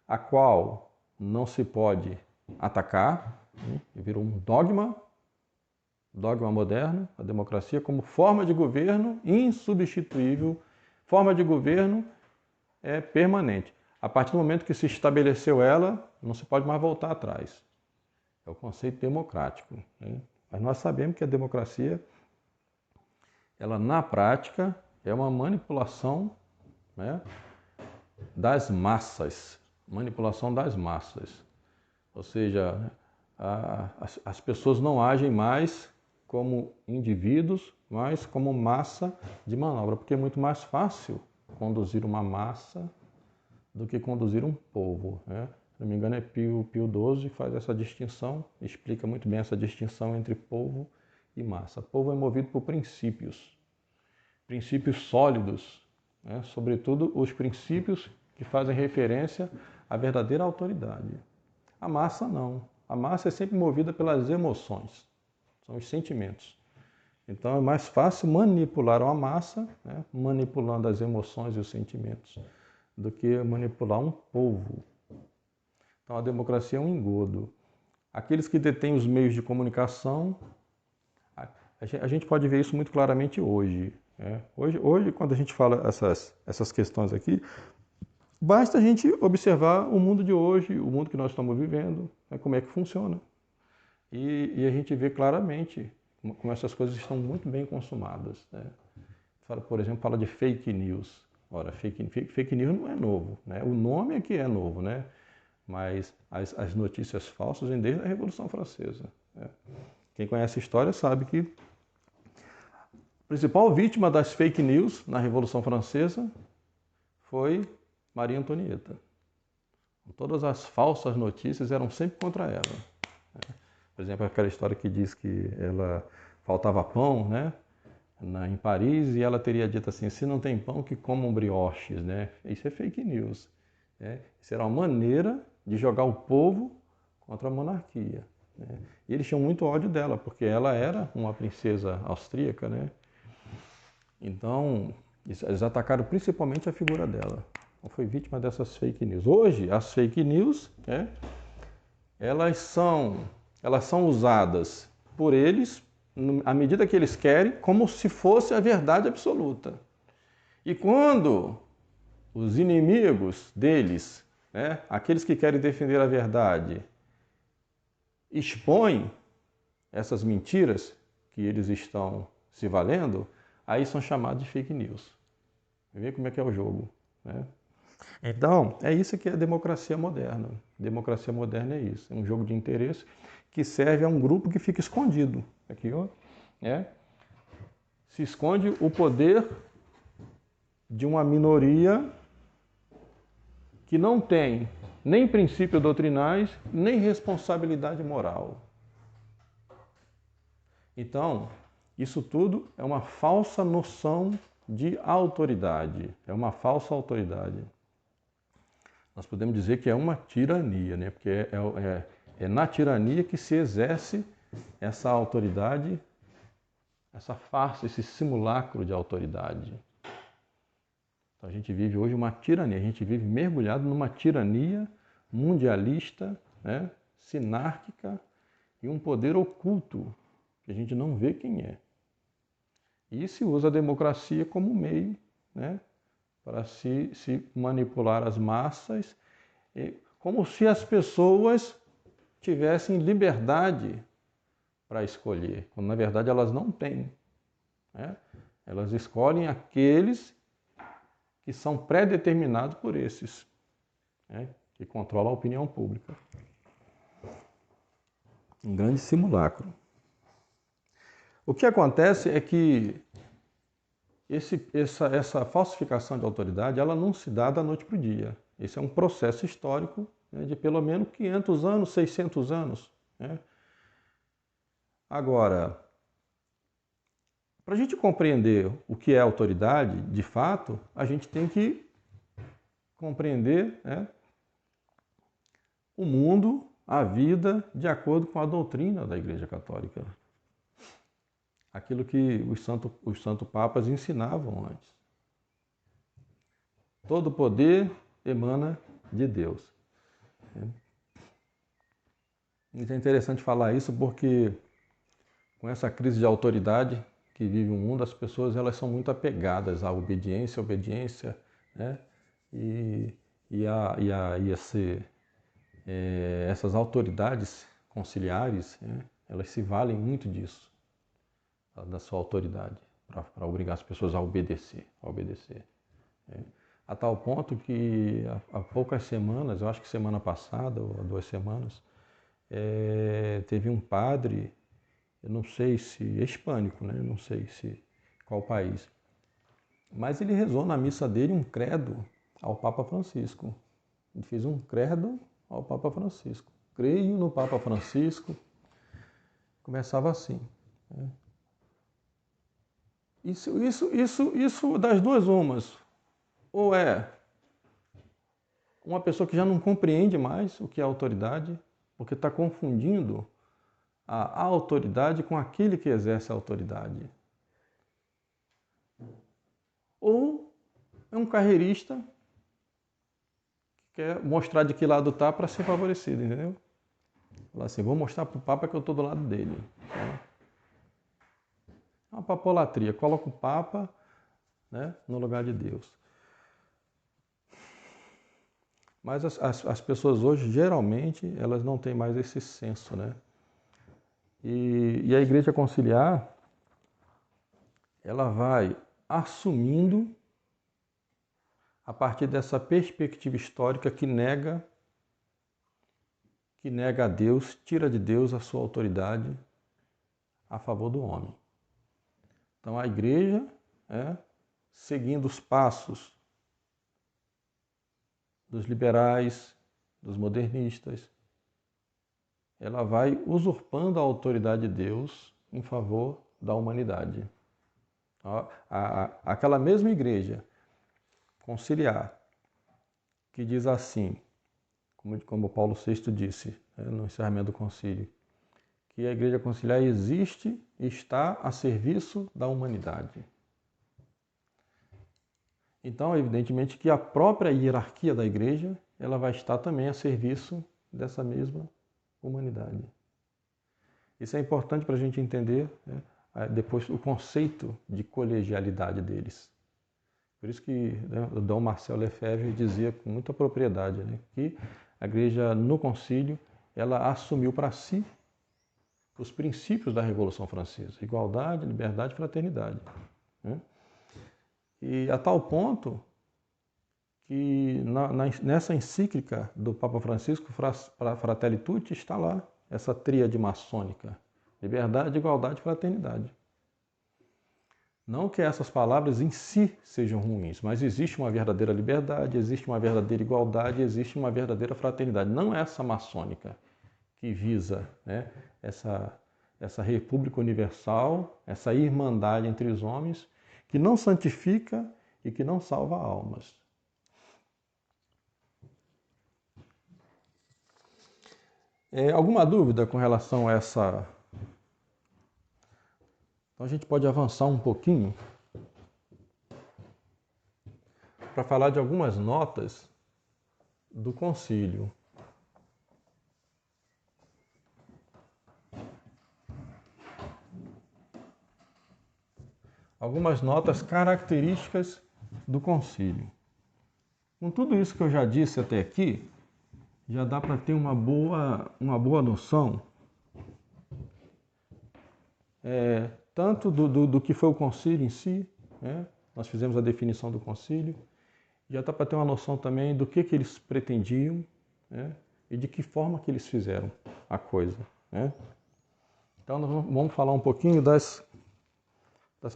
a qual não se pode atacar, virou um dogma moderno, a democracia como forma de governo insubstituível, forma de governo permanente. A partir do momento que se estabeleceu ela, não se pode mais voltar atrás. É o conceito democrático. Né? Mas nós sabemos que a democracia, ela na prática, é uma manipulação, né, das massas. Manipulação das massas. Ou seja, as pessoas não agem mais como indivíduos, mas como massa de manobra, porque é muito mais fácil conduzir uma massa do que conduzir um povo. Né? Se não me engano, é Pio XII que faz essa distinção, explica muito bem essa distinção entre povo e massa. Povo é movido por princípios sólidos, né? Sobretudo os princípios que fazem referência à verdadeira autoridade. A massa não. A massa é sempre movida pelas emoções, são os sentimentos. Então é mais fácil manipular uma massa, né? Manipulando as emoções e os sentimentos, do que manipular um povo. Então a democracia é um engodo. Aqueles que detêm os meios de comunicação, a gente pode ver isso muito claramente hoje. Né? Hoje, quando a gente fala essas questões aqui, basta a gente observar o mundo de hoje, o mundo que nós estamos vivendo, né? Como é que funciona. E a gente vê claramente como essas coisas estão muito bem consumadas. Né? Por exemplo, fala de fake news. Ora, fake news não é novo, né? O nome é que é novo, né? Mas as notícias falsas vêm desde a Revolução Francesa. Né? Quem conhece a história sabe que a principal vítima das fake news na Revolução Francesa foi Maria Antonieta. Todas as falsas notícias eram sempre contra ela. Né? Por exemplo, aquela história que diz que ela faltava pão, né? em Paris e ela teria dito assim: se não tem pão, que comam brioches, né? Isso é fake news. Né? Isso era uma maneira de jogar o povo contra a monarquia. Né? E eles tinham muito ódio dela, porque ela era uma princesa austríaca, né? Então, eles atacaram principalmente a figura dela. Então, foi vítima dessas fake news. Hoje, as fake news, né, elas são usadas por eles, à medida que eles querem, como se fosse a verdade absoluta. E quando os inimigos deles, né, aqueles que querem defender a verdade, expõem essas mentiras que eles estão se valendo, aí são chamados de fake news. Vê como é que é o jogo, né? Então, é isso que é a democracia moderna. Democracia moderna é isso, é um jogo de interesse que serve a um grupo que fica escondido. Aqui, ó, né? Se esconde o poder de uma minoria que não tem nem princípios doutrinais, nem responsabilidade moral. Então, isso tudo é uma falsa noção de autoridade, é uma falsa autoridade. Nós podemos dizer que é uma tirania, né? Porque é na tirania que se exerce essa autoridade, essa farsa, esse simulacro de autoridade. Então a gente vive hoje uma tirania, a gente vive mergulhado numa tirania mundialista, né? Sinárquica e um poder oculto que a gente não vê quem é. E se usa a democracia como meio, né? Para se manipular as massas, como se as pessoas tivessem liberdade para escolher, quando na verdade elas não têm. Né? Elas escolhem aqueles que são pré-determinados por esses, né? Que controlam a opinião pública. Um grande simulacro. O que acontece é que essa falsificação de autoridade, ela não se dá da noite para o dia. Esse é um processo histórico, né, de pelo menos 500 anos, 600 anos. Né? Agora, para a gente compreender o que é autoridade, de fato, a gente tem que compreender, né, o mundo, a vida, de acordo com a doutrina da Igreja Católica. Aquilo que os santos papas ensinavam antes. Todo poder emana de Deus. É interessante falar isso porque com essa crise de autoridade que vive o mundo, as pessoas elas são muito apegadas à obediência, né? Essas autoridades conciliares, né? Elas se valem muito disso, da sua autoridade, para obrigar as pessoas a obedecer. Né? A tal ponto que há poucas semanas, eu acho que semana passada ou 2 semanas, teve um padre, eu não sei se é hispânico, né? Eu não sei se qual país, mas ele rezou na missa dele um credo ao Papa Francisco. Ele fez um credo ao Papa Francisco. Creio no Papa Francisco. Começava assim. Né? Isso das duas umas. Ou é uma pessoa que já não compreende mais o que é autoridade, porque está confundindo a autoridade com aquele que exerce a autoridade. Ou é um carreirista que quer mostrar de que lado está para ser favorecido, entendeu? Falar assim, vou mostrar para o Papa que eu estou do lado dele. É uma papolatria, coloca o Papa, né, no lugar de Deus. Mas as pessoas hoje, geralmente, elas não têm mais esse senso, né? E a Igreja Conciliar, ela vai assumindo, a partir dessa perspectiva histórica que nega a Deus, tira de Deus a sua autoridade a favor do homem. Então a Igreja, seguindo os passos dos liberais, dos modernistas, ela vai usurpando a autoridade de Deus em favor da humanidade. Aquela mesma igreja conciliar, que diz assim, como Paulo VI disse, né, no encerramento do concílio, que a igreja conciliar existe e está a serviço da humanidade. Então, evidentemente que a própria hierarquia da igreja, ela vai estar também a serviço dessa mesma humanidade. Isso é importante para a gente entender, né, depois o conceito de colegialidade deles. Por isso que, né, o Dom Marcel Lefebvre dizia com muita propriedade, né, que a igreja no concílio ela assumiu para si os princípios da Revolução Francesa: igualdade, liberdade e fraternidade. Né? E a tal ponto que nessa encíclica do Papa Francisco, Fratelli Tutti, está lá essa tríade maçônica: liberdade, igualdade e fraternidade. Não que essas palavras em si sejam ruins, mas existe uma verdadeira liberdade, existe uma verdadeira igualdade, existe uma verdadeira fraternidade. Não essa maçônica que visa, né, essa república universal, essa irmandade entre os homens, que não santifica e que não salva almas. Alguma dúvida com relação a essa? Então a gente pode avançar um pouquinho para falar de algumas notas do concílio. Algumas notas características do concílio. Com tudo isso que eu já disse até aqui, já dá para ter uma boa noção tanto do que foi o concílio em si, né? Nós fizemos a definição do concílio, já dá para ter uma noção também do que eles pretendiam, né? E de que forma que eles fizeram a coisa. Né? Então nós vamos falar um pouquinho das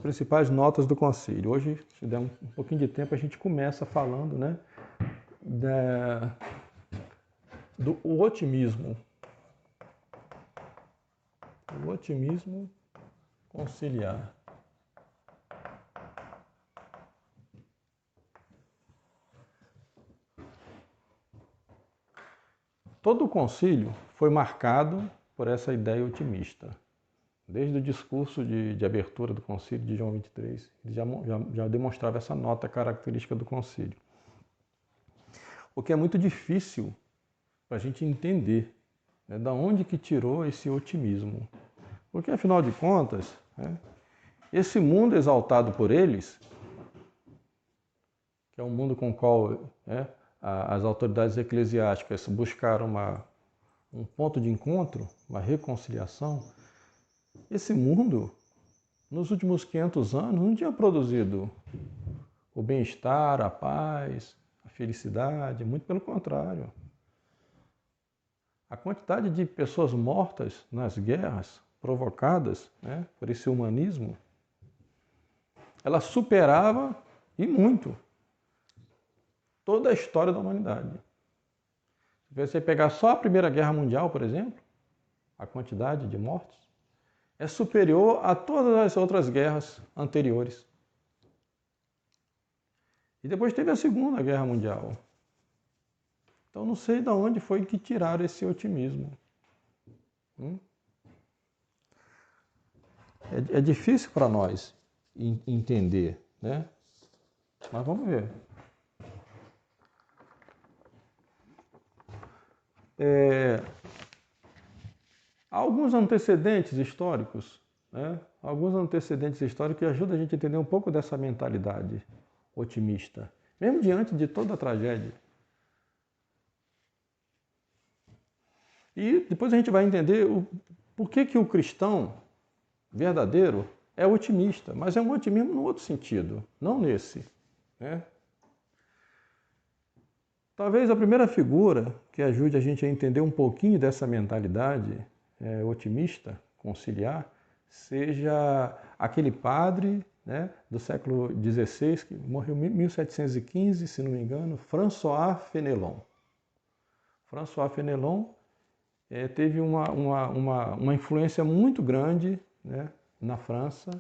principais notas do concílio. Hoje, se der um pouquinho de tempo, a gente começa falando, né, do otimismo. O otimismo conciliar. Todo o concílio foi marcado por essa ideia otimista. Desde o discurso de abertura do concílio de João 23, ele já demonstrava essa nota característica do concílio. O que é muito difícil para a gente entender, né, da onde que tirou esse otimismo. Porque, afinal de contas, né, esse mundo exaltado por eles, que é um mundo com o qual, né, as autoridades eclesiásticas buscaram um ponto de encontro, uma reconciliação, esse mundo, nos últimos 500 anos, não tinha produzido o bem-estar, a paz, a felicidade, muito pelo contrário. A quantidade de pessoas mortas nas guerras provocadas, né, por esse humanismo, ela superava, e muito, toda a história da humanidade. Se você pegar só a Primeira Guerra Mundial, por exemplo, a quantidade de mortes é superior a todas as outras guerras anteriores. E depois teve a Segunda Guerra Mundial. Então não sei de onde foi que tiraram esse otimismo. É difícil para nós entender, né? Mas vamos ver. Há alguns antecedentes históricos, né? Alguns antecedentes históricos que ajudam a gente a entender um pouco dessa mentalidade otimista, mesmo diante de toda a tragédia. E depois a gente vai entender por que o cristão verdadeiro é otimista, mas é um otimismo no outro sentido, não nesse. Né? Talvez a primeira figura que ajude a gente a entender um pouquinho dessa mentalidade otimista, conciliar, seja aquele padre, né, do século XVI, que morreu em 1715, se não me engano, François Fenelon. François Fenelon teve uma influência muito grande, né, na França,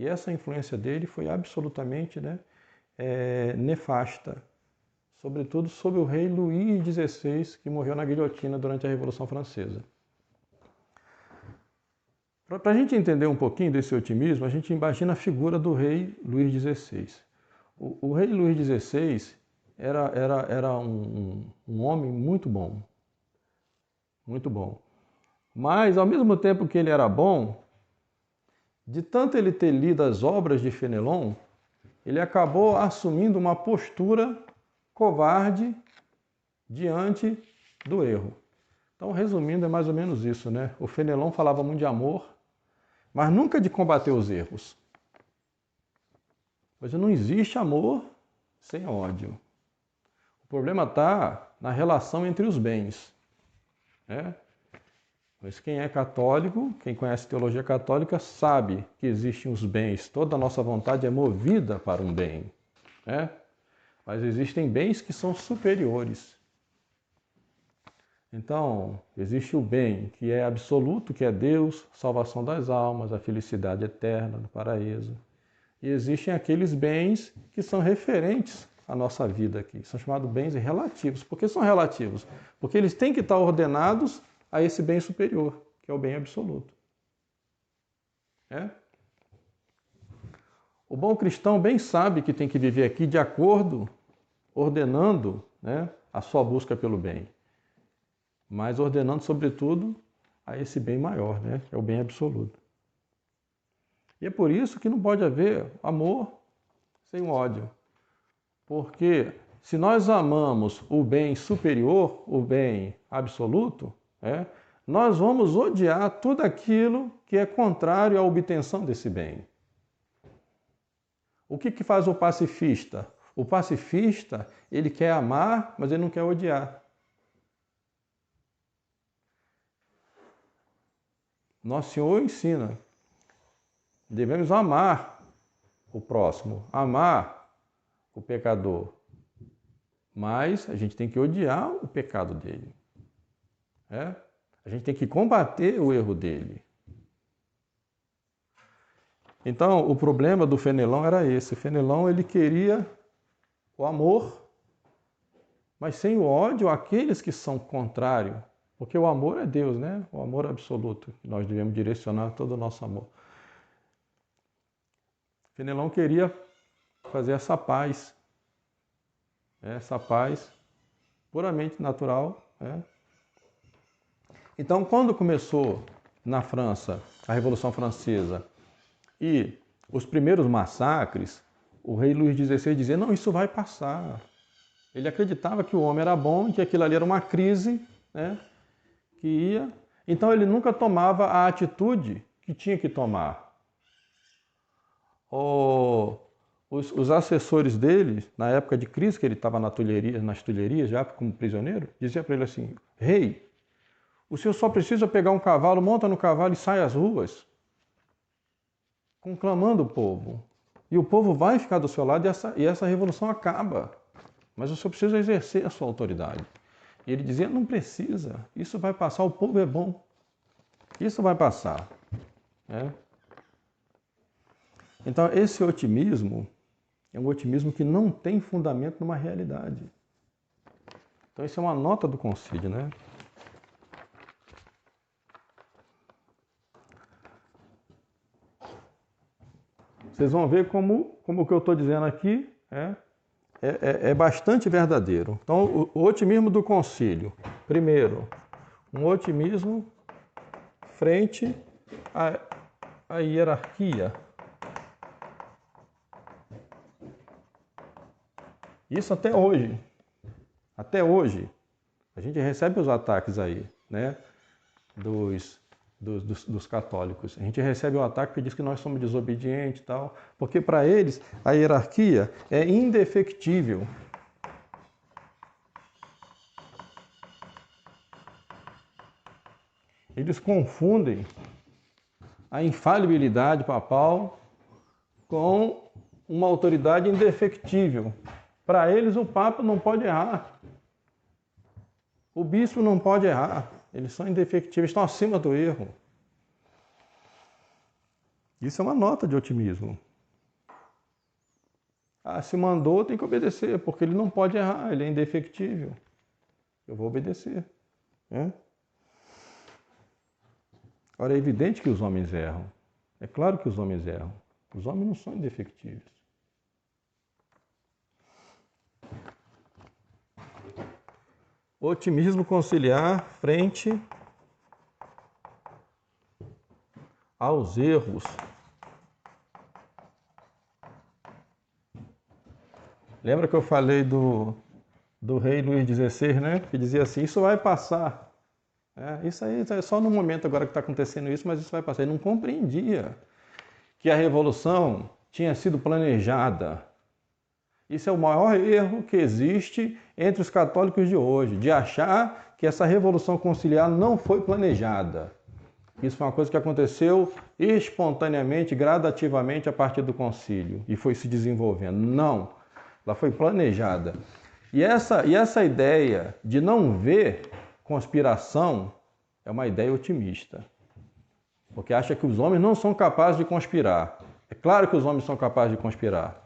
E essa influência dele foi absolutamente, né, nefasta, sobretudo sobre o rei Luís XVI, que morreu na guilhotina durante a Revolução Francesa. Para a gente entender um pouquinho desse otimismo, a gente imagina a figura do rei Luís XVI. O rei Luís XVI era um homem muito bom, muito bom. Mas, ao mesmo tempo que ele era bom, de tanto ele ter lido as obras de Fenelon, ele acabou assumindo uma postura covarde diante do erro. Então, resumindo, é mais ou menos isso, né? O Fenelon falava muito de amor, mas nunca de combater os erros. Mas não existe amor sem ódio. O problema está na relação entre os bens, né? Mas quem é católico, quem conhece teologia católica, sabe que existem os bens. Toda a nossa vontade é movida para um bem, né? Mas existem bens que são superiores. Então, existe o bem que é absoluto, que é Deus, salvação das almas, a felicidade eterna no paraíso. E existem aqueles bens que são referentes à nossa vida aqui. São chamados bens relativos. Por que são relativos? Porque eles têm que estar ordenados a esse bem superior, que é o bem absoluto. O bom cristão bem sabe que tem que viver aqui de acordo, ordenando, né, a sua busca pelo bem. Mas ordenando, sobretudo, a esse bem maior, né, que é o bem absoluto. E é por isso que não pode haver amor sem ódio. Porque se nós amamos o bem superior, o bem absoluto, nós vamos odiar tudo aquilo que é contrário à obtenção desse bem. O que faz o pacifista? O pacifista, ele quer amar, mas ele não quer odiar. Nosso Senhor ensina, devemos amar o próximo, amar o pecador, mas a gente tem que odiar o pecado dele. A gente tem que combater o erro dele. Então, o problema do Fenelon era esse. O Fenelon, ele queria o amor, mas sem o ódio àqueles que são contrários. Porque o amor é Deus, né? O amor absoluto, que nós devemos direcionar todo o nosso amor. Fenelon queria fazer essa paz puramente natural. Então, quando começou na França a Revolução Francesa e os primeiros massacres, o rei Luís XVI dizia, não, isso vai passar. Ele acreditava que o homem era bom e que aquilo ali era uma crise, que ia. Então ele nunca tomava a atitude que tinha que tomar. Os assessores dele, na época de crise, que ele estava nas Tulherias já como prisioneiro, dizia para ele assim, rei, o senhor só precisa pegar um cavalo, monta no cavalo e sai às ruas, conclamando o povo. E o povo vai ficar do seu lado e essa revolução acaba. Mas o senhor precisa exercer a sua autoridade. E ele dizia, não precisa, isso vai passar, o povo é bom. Isso vai passar. Então, esse otimismo é um otimismo que não tem fundamento numa realidade. Então, isso é uma nota do concílio, né? Vocês vão ver como o que eu estou dizendo aqui é bastante verdadeiro. Então, o otimismo do concílio. Primeiro, um otimismo frente à hierarquia. Isso até hoje. Até hoje. A gente recebe os ataques aí, né? Dos católicos. A gente recebe um ataque que diz que nós somos desobedientes e tal, porque para eles a hierarquia é indefectível. Eles confundem a infalibilidade papal com uma autoridade indefectível. Para eles o Papa não pode errar. O bispo não pode errar. Eles são indefectíveis, estão acima do erro. Isso é uma nota de otimismo. Se mandou, tem que obedecer, porque ele não pode errar, ele é indefectível. Eu vou obedecer. Né? Ora, é evidente que os homens erram. É claro que os homens erram. Os homens não são indefectíveis. Otimismo conciliar frente aos erros. Lembra que eu falei do rei Luís XVI, né? Que dizia assim, isso vai passar. Isso aí é só no momento agora que está acontecendo isso, mas isso vai passar. Ele não compreendia que a revolução tinha sido planejada. Isso é o maior erro que existe entre os católicos de hoje, de achar que essa revolução conciliar não foi planejada. Isso foi uma coisa que aconteceu espontaneamente, gradativamente a partir do concílio e foi se desenvolvendo. Não, ela foi planejada. E essa ideia de não ver conspiração é uma ideia otimista, porque acha que os homens não são capazes de conspirar. É claro que os homens são capazes de conspirar.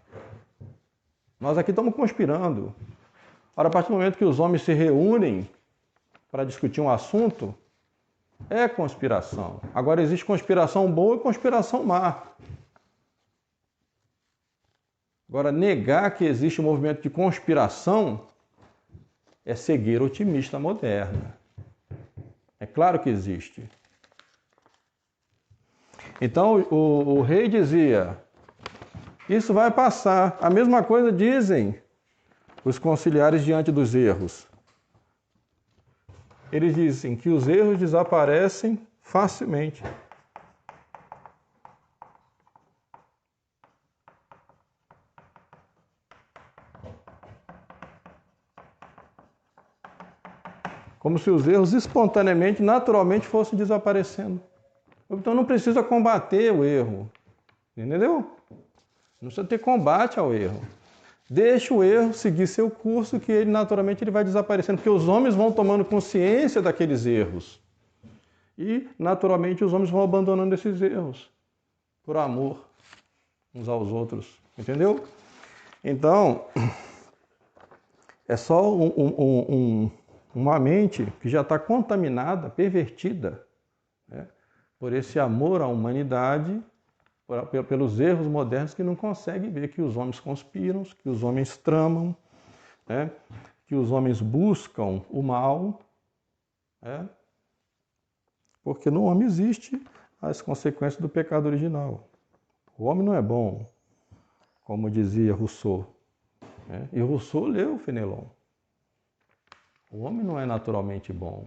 Nós aqui estamos conspirando. Ora, a partir do momento que os homens se reúnem para discutir um assunto, é conspiração. Agora, existe conspiração boa e conspiração má. Agora, negar que existe um movimento de conspiração é cegueira otimista moderna. É claro que existe. Então, o rei dizia, isso vai passar. A mesma coisa dizem os conciliares diante dos erros. Eles dizem que os erros desaparecem facilmente. Como se os erros espontaneamente, naturalmente fossem desaparecendo. Então não precisa combater o erro. Entendeu? Não precisa ter combate ao erro. Deixa o erro seguir seu curso, que ele naturalmente ele vai desaparecendo, porque os homens vão tomando consciência daqueles erros. E, naturalmente, os homens vão abandonando esses erros, por amor uns aos outros. Entendeu? Então, é só uma mente que já está contaminada, pervertida, né, por esse amor à humanidade, pelos erros modernos, que não consegue ver que os homens conspiram, que os homens tramam, né, que os homens buscam o mal, né, porque no homem existe as consequências do pecado original. O homem não é bom, como dizia Rousseau, né, e Rousseau leu Fenelon. O homem não é naturalmente bom,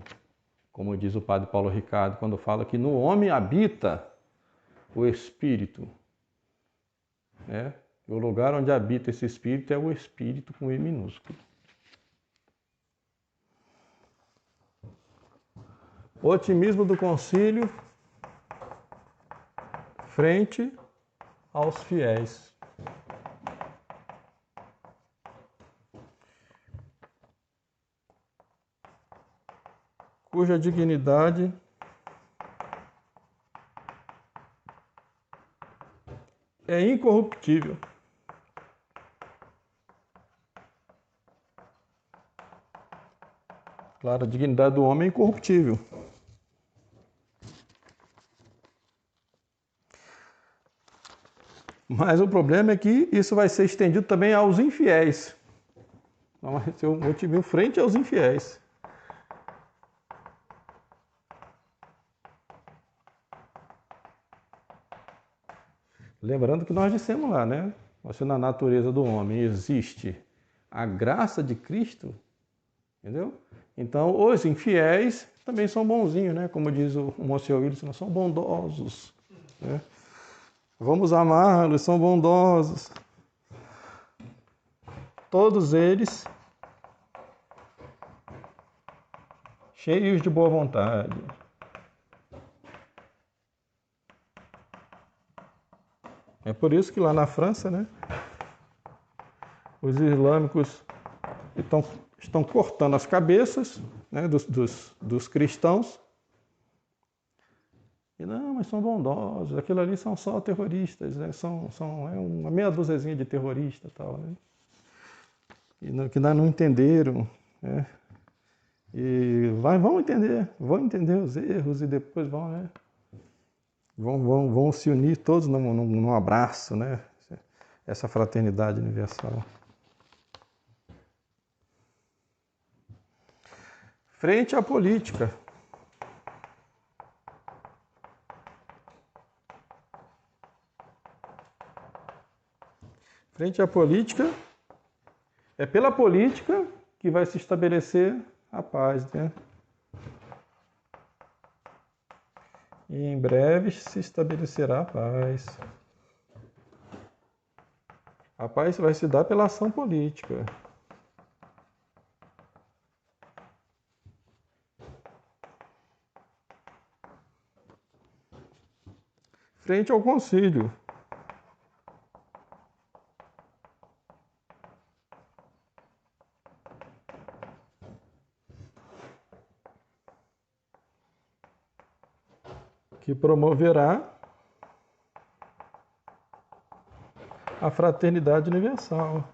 como diz o padre Paulo Ricardo, quando fala que no homem habita o espírito. Né? O lugar onde habita esse espírito é o espírito com E minúsculo. O otimismo do concílio frente aos fiéis. Cuja dignidade é incorruptível. Claro, a dignidade do homem é incorruptível. Mas o problema é que isso vai ser estendido também aos infiéis. Então, vai ser um otimismo frente aos infiéis. Lembrando que nós dissemos lá, né? Se na natureza do homem existe a graça de Cristo, entendeu? Então, os infiéis também são bonzinhos, né? Como diz o Monsenhor Wilson, são bondosos, né? Vamos amá-los, são bondosos. Todos eles cheios de boa vontade. É por isso que lá na França, né, os islâmicos estão cortando as cabeças, né, dos cristãos. E não, mas são bondosos, aquilo ali são só terroristas, né? É uma meia duzezinha de terroristas e tal, né? Que não entenderam, né? E vão entender os erros e depois vão, né? Vão se unir todos num abraço, né? Essa fraternidade universal. Frente à política. Frente à política, é pela política que vai se estabelecer a paz, né? E em breve se estabelecerá a paz. A paz vai se dar pela ação política. Frente ao concílio. Que promoverá a fraternidade universal.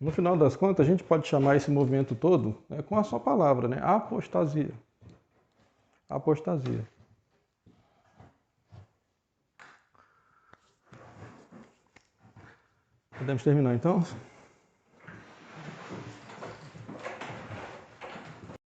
No final das contas, a gente pode chamar esse movimento todo, né, com a sua palavra, né? Apostasia. Apostasia. Podemos terminar então?